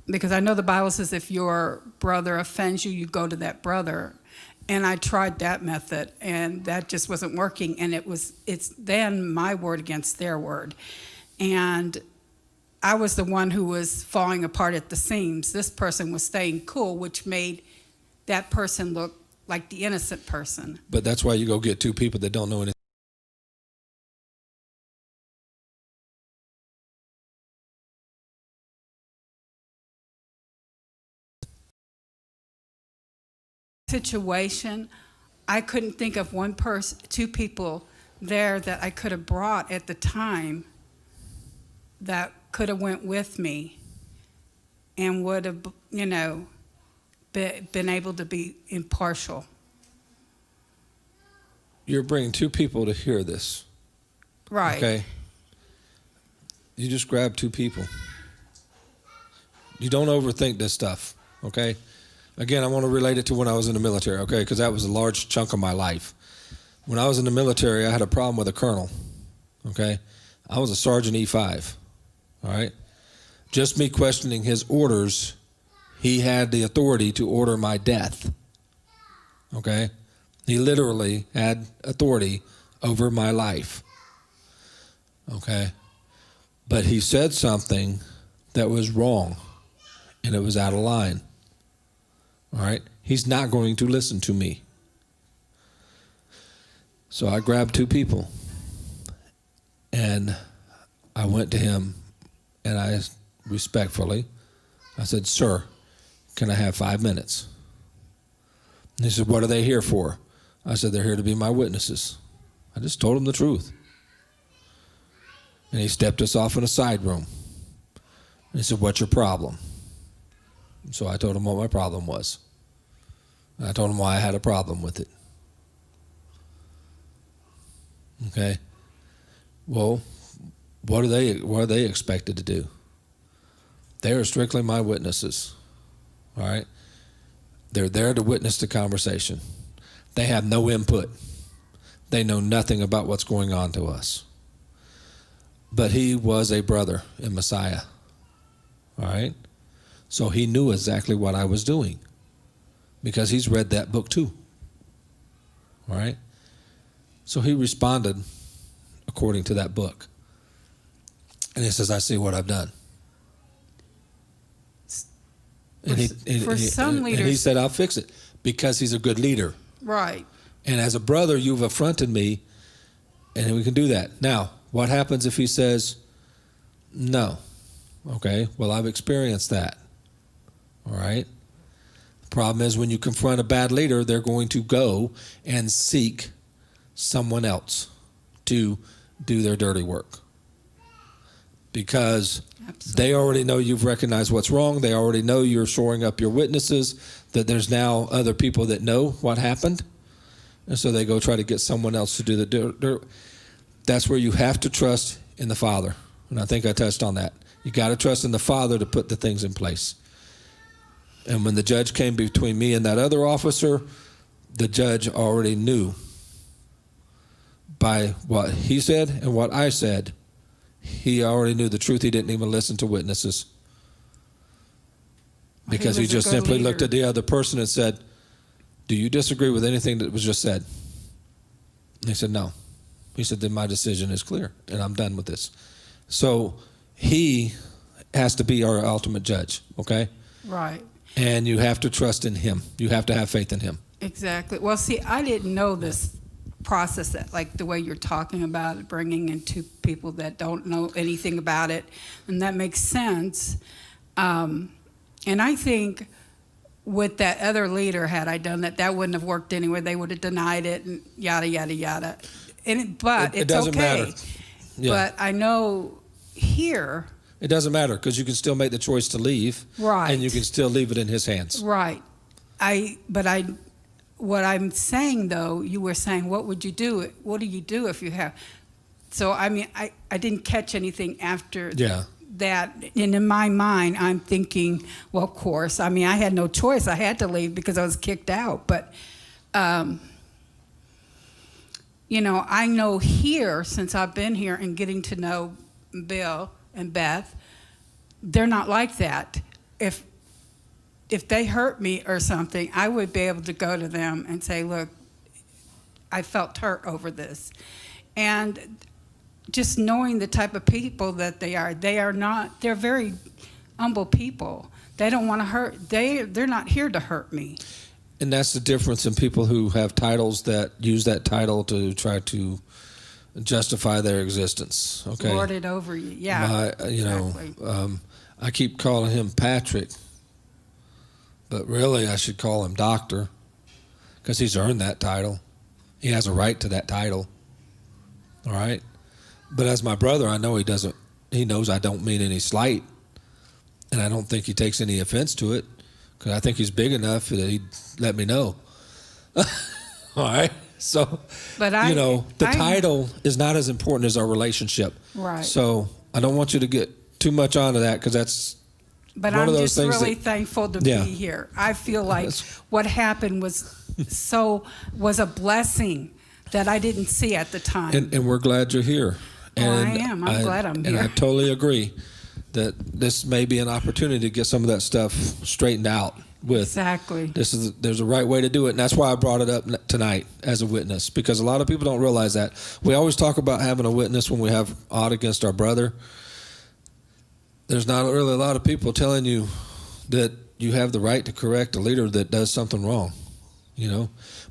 because I know the Bible says if your brother offends you, you go to that brother. And I tried that method, and that just wasn't working. And it's then my word against their word. And I was the one who was falling apart at the seams. This person was staying cool, which made that person look like the innocent person. But that's why you go get 2 people that don't know anything. Situation, I couldn't think of 2 people there that I could have brought at the time that could have went with me and would have, been able to be impartial. You're bringing 2 people to hear this. Right. Okay? You just grab 2 people. You don't overthink this stuff, okay? Again, I want to relate it to when I was in the military, okay? Because that was a large chunk of my life. When I was in the military, I had a problem with a colonel, okay? I was a Sergeant E5, all right? Just me questioning his orders, he had the authority to order my death, okay? He literally had authority over my life, okay? But he said something that was wrong, and it was out of line. All right? He's not going to listen to me. So I grabbed two people, and I went to him, and I respectfully, I said, "Sir, can I have 5 minutes?" And he said, "What are they here for?" I said, "They're here to be my witnesses." I just told him the truth. And he stepped us off in a side room. And he said, "What's your problem?" And so I told him what my problem was. And I told him why I had a problem with it. Okay. Well, what are they expected to do? They are strictly my witnesses. All right. They're there to witness the conversation. They have no input. They know nothing about what's going on to us. But he was a brother in Messiah. All right. So he knew exactly what I was doing because he's read that book too. All right. So he responded according to that book. And he says, "I see what I've done." For some leaders, and he said, "I'll fix it," because he's a good leader. right. And as a brother, you've affronted me, and we can do that. Now, what happens if he says, "No"? Okay, well, I've experienced that. All right? The problem is when you confront a bad leader, they're going to go and seek someone else to do their dirty work. Because they already know you've recognized what's wrong. They already know you're shoring up your witnesses, that there's now other people that know what happened. And so they go try to get someone else to do the dirt. That's where you have to trust in the Father. And I think I touched on that. You got to trust in the Father to put the things in place. And when the judge came between me and that other officer, the judge already knew by what he said and what I said. He already knew the truth. He didn't even listen to witnesses. Because he just simply looked at the other person and said, "Do you disagree with anything that was just said?" And he said, "No." He said, "Then my decision is clear and I'm done with this." So he has to be our ultimate judge, okay? Right. And you have to trust in him. You have to have faith in him. Exactly. Well, see, I didn't know this process, that like the way you're talking about it, bringing in two people that don't know anything about it, and that makes sense. And I think with that other leader, had I done that, that wouldn't have worked anyway. They would have denied it and yada, yada, yada. But It it's doesn't okay. matter. Yeah. But I know here, It doesn't matter because you can still make the choice to leave. Right. And you can still leave it in his hands. right. What I'm saying though, you were saying, what would you do? What do you do if you have? So, I mean, I didn't catch anything after Yeah. that. And in my mind, I'm thinking, well, of course, I mean, I had no choice. I had to leave because I was kicked out. But, you know, I know here, since I've been here and getting to know Bill and Beth, they're not like that. If they hurt me or something, I would be able to go to them and say, "Look, I felt hurt over this." And just knowing the type of people that they're very humble people. They don't want to hurt, they're not here to hurt me. And that's the difference in people who have titles that use that title to try to justify their existence. Okay. Lord it over you. Yeah. Exactly. I keep calling him Patrick, but really I should call him Doctor because he's earned that title. He has a right to that title. All right. But as my brother, I know he knows I don't mean any slight, and I don't think he takes any offense to it because I think he's big enough that he'd let me know. All right. So, But the title is not as important as our relationship. Right. So I don't want you to get too much onto that because that's But one I'm of those just things really that- thankful to Yeah. be here. I feel like That's- what happened was a blessing that I didn't see at the time. And we're glad you're here. Oh, And I am. I'm glad I'm And here. I totally agree that this may be an opportunity to get some of that stuff straightened out with. Exactly. There's a right way to do it, and that's why I brought it up tonight as a witness, because a lot of people don't realize that. We always talk about having a witness when we have odd against our brother, there's not really a lot of people telling you that you have the right to correct a leader that does something wrong,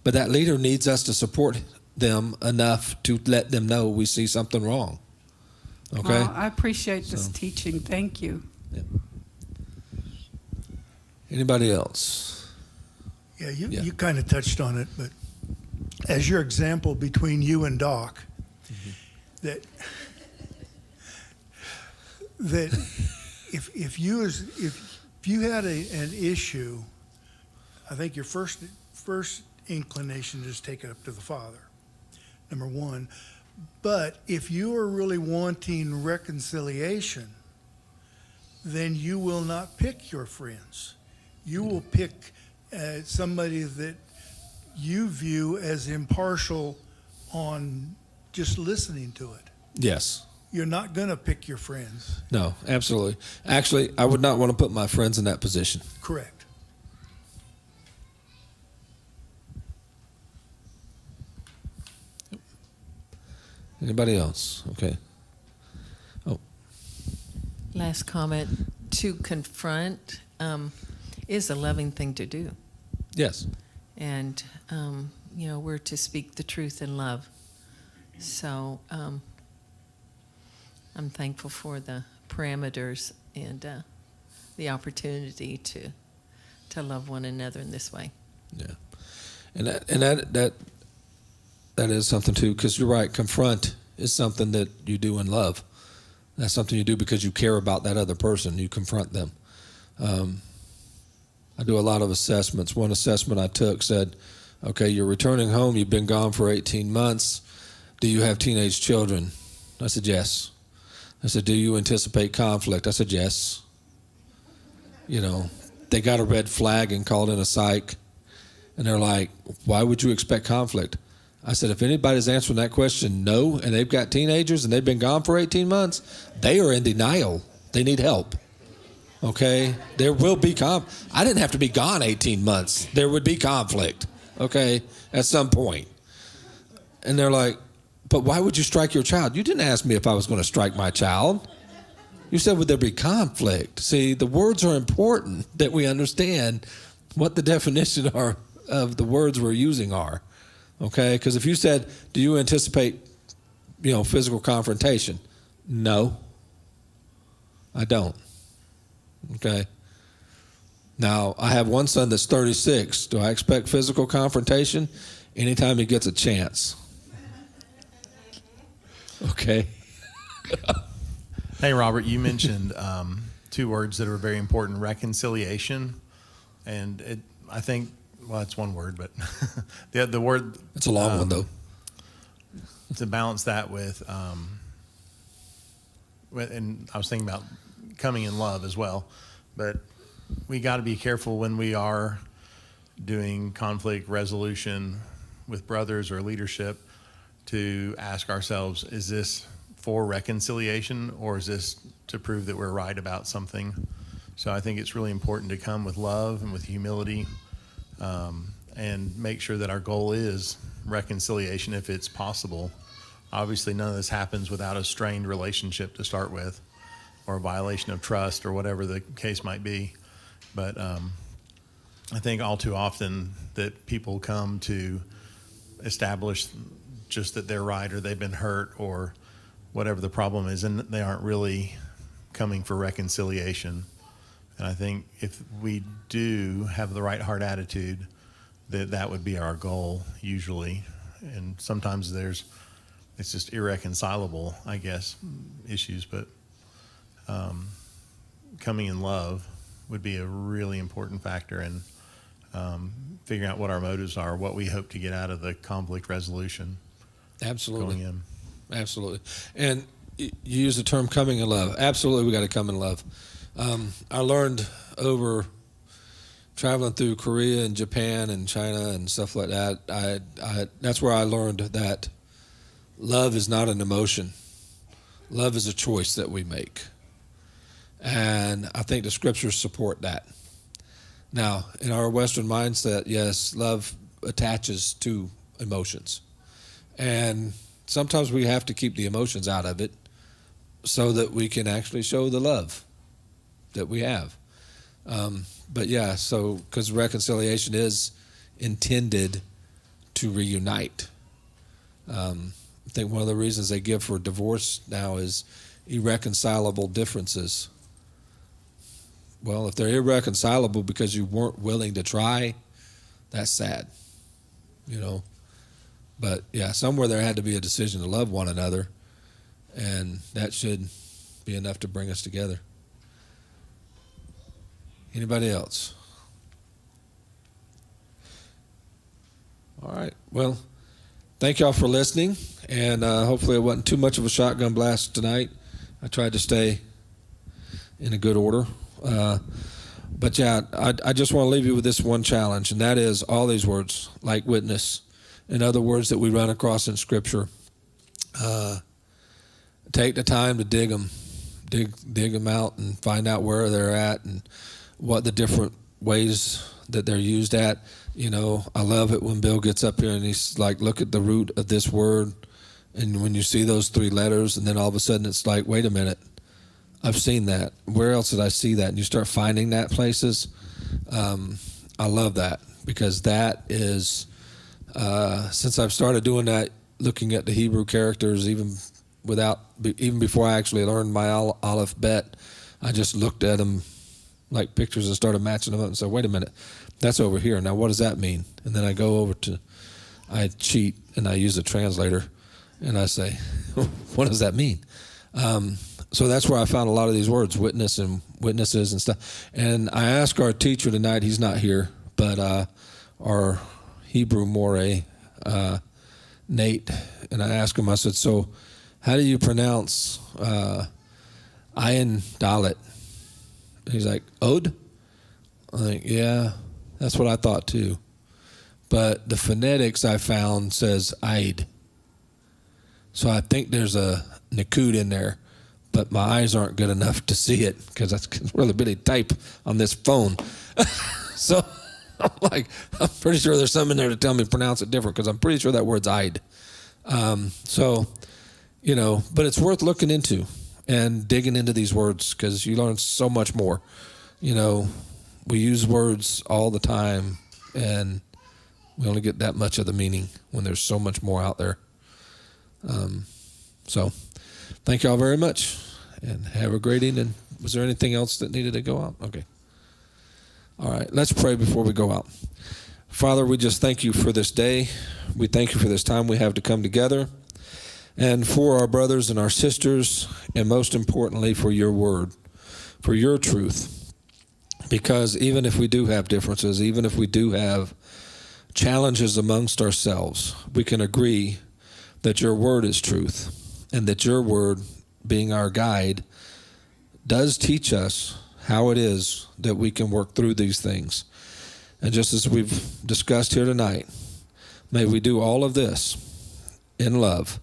But that leader needs us to support them enough to let them know we see something wrong. Okay? Well, I appreciate this teaching. Thank you. Yeah. Anybody else? Yeah, you kind of touched on it, but as your example between you and Doc, that if you had an issue, I think your first inclination is take it up to the Father, number one. But if you are really wanting reconciliation, then you will not pick your friends. You will pick somebody that you view as impartial on just listening to it. Yes. You're not going to pick your friends. No, absolutely. Actually, I would not want to put my friends in that position. Correct. Anybody else? Okay. Oh, Last comment, to confront is a loving thing to do. yes. And, we're to speak the truth in love. So I'm thankful for the parameters and the opportunity to love one another in this way. Yeah. And that is something too, because you're right. Confront is something that you do in love. That's something you do because you care about that other person. You confront them. I do a lot of assessments. One assessment I took said, okay, you're returning home. You've been gone for 18 months. Do you have teenage children? I said, yes. I said, do you anticipate conflict? I said, yes. They got a red flag and called in a psych. And they're like, why would you expect conflict? I said, if anybody's answering that question no, and they've got teenagers and they've been gone for 18 months, they are in denial. They need help. Okay? There will be I didn't have to be gone 18 months. There would be conflict, okay, at some point. And they're like, but why would you strike your child? You didn't ask me if I was going to strike my child. You said, would there be conflict? See, the words are important that we understand what the definition of the words we're using are. Okay? Because if you said, do you anticipate, physical confrontation? No, I don't. Okay? Now, I have one son that's 36. Do I expect physical confrontation? Anytime he gets a chance. Okay? Hey, Robert, you mentioned two words that are very important, reconciliation. And I think, well, it's one word, but the word... It's a long one, though. To balance that with, and I was thinking about coming in love as well, but we got to be careful when we are doing conflict resolution with brothers or leadership to ask ourselves, is this for reconciliation or is this to prove that we're right about something? So I think it's really important to come with love and with humility and make sure that our goal is reconciliation if it's possible. Obviously, none of this happens without a strained relationship to start with or a violation of trust or whatever the case might be. But I think all too often that people come to establish just that they're right or they've been hurt or whatever the problem is, and they aren't really coming for reconciliation. And I think if we do have the right heart attitude, that would be our goal usually. And sometimes it's just irreconcilable, I guess, issues, but coming in love would be a really important factor in figuring out what our motives are, what we hope to get out of the conflict resolution. Absolutely. Going in. Absolutely. And you use the term coming in love. Absolutely, we got to come in love. I learned over traveling through Korea and Japan and China and stuff like that, that's where I learned that love is not an emotion. Love is a choice that we make. And I think the scriptures support that. Now, in our Western mindset, yes, love attaches to emotions. And sometimes we have to keep the emotions out of it so that we can actually show the love. that we have. But yeah, so because reconciliation is intended to reunite. I think one of the reasons they give for divorce now is irreconcilable differences. Well, if they're irreconcilable because you weren't willing to try, that's sad, you know. But yeah, somewhere there had to be a decision to love one another, and that should be enough to bring us together. Anybody else? All right. Well, thank y'all for listening, and hopefully it wasn't too much of a shotgun blast tonight. I tried to stay in a good order. But yeah, I just want to leave you with this one challenge, and that is all these words, like witness, and other words that we run across in Scripture. Take the time to dig them out and find out where they're at and what the different ways that they're used at. You know, I love it when Bill gets up here and he's like, look at the root of this word. And when you see those 3 letters, and then all of a sudden it's like, wait a minute, I've seen that. Where else did I see that? And you start finding that places. I love that, because that is, since I've started doing that, looking at the Hebrew characters, even before I actually learned my Aleph Bet, I just looked at them like pictures and started matching them up and said, wait a minute, that's over here. Now what does that mean? And then I go over I cheat and I use a translator and I say, what does that mean? So that's where I found a lot of these words, witness and witnesses and stuff. And I asked our teacher tonight, he's not here, but our Hebrew Moreh, Nate, and I asked him, I said, so how do you pronounce Ayin Dalet? He's like, Od? I think, yeah, that's what I thought too. But the phonetics I found says Aid. So I think there's a Nakud in there, but my eyes aren't good enough to see it because that's really bitty type on this phone. So I'm like, I'm pretty sure there's something in there to tell me to pronounce it different, because I'm pretty sure that word's Aid. So, you know, but it's worth looking into and digging into these words, because you learn so much more. You know, we use words all the time, and we only get that much of the meaning when there's so much more out there. So thank y'all very much, and have a great evening. Was there anything else that needed to go out? Okay. All right, let's pray before we go out. Father, we just thank you for this day. We thank you for this time we have to come together, and for our brothers and our sisters, and most importantly for your word, for your truth. Because even if we do have differences, even if we do have challenges amongst ourselves, we can agree that your word is truth, and that your word, being our guide, does teach us how it is that we can work through these things. And just as we've discussed here tonight, may we do all of this in love,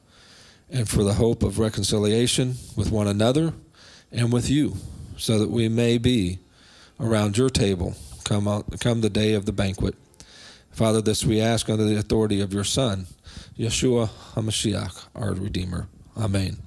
and for the hope of reconciliation with one another and with you, so that we may be around your table come the day of the banquet. Father, this we ask under the authority of your Son, Yeshua HaMashiach, our Redeemer. Amen.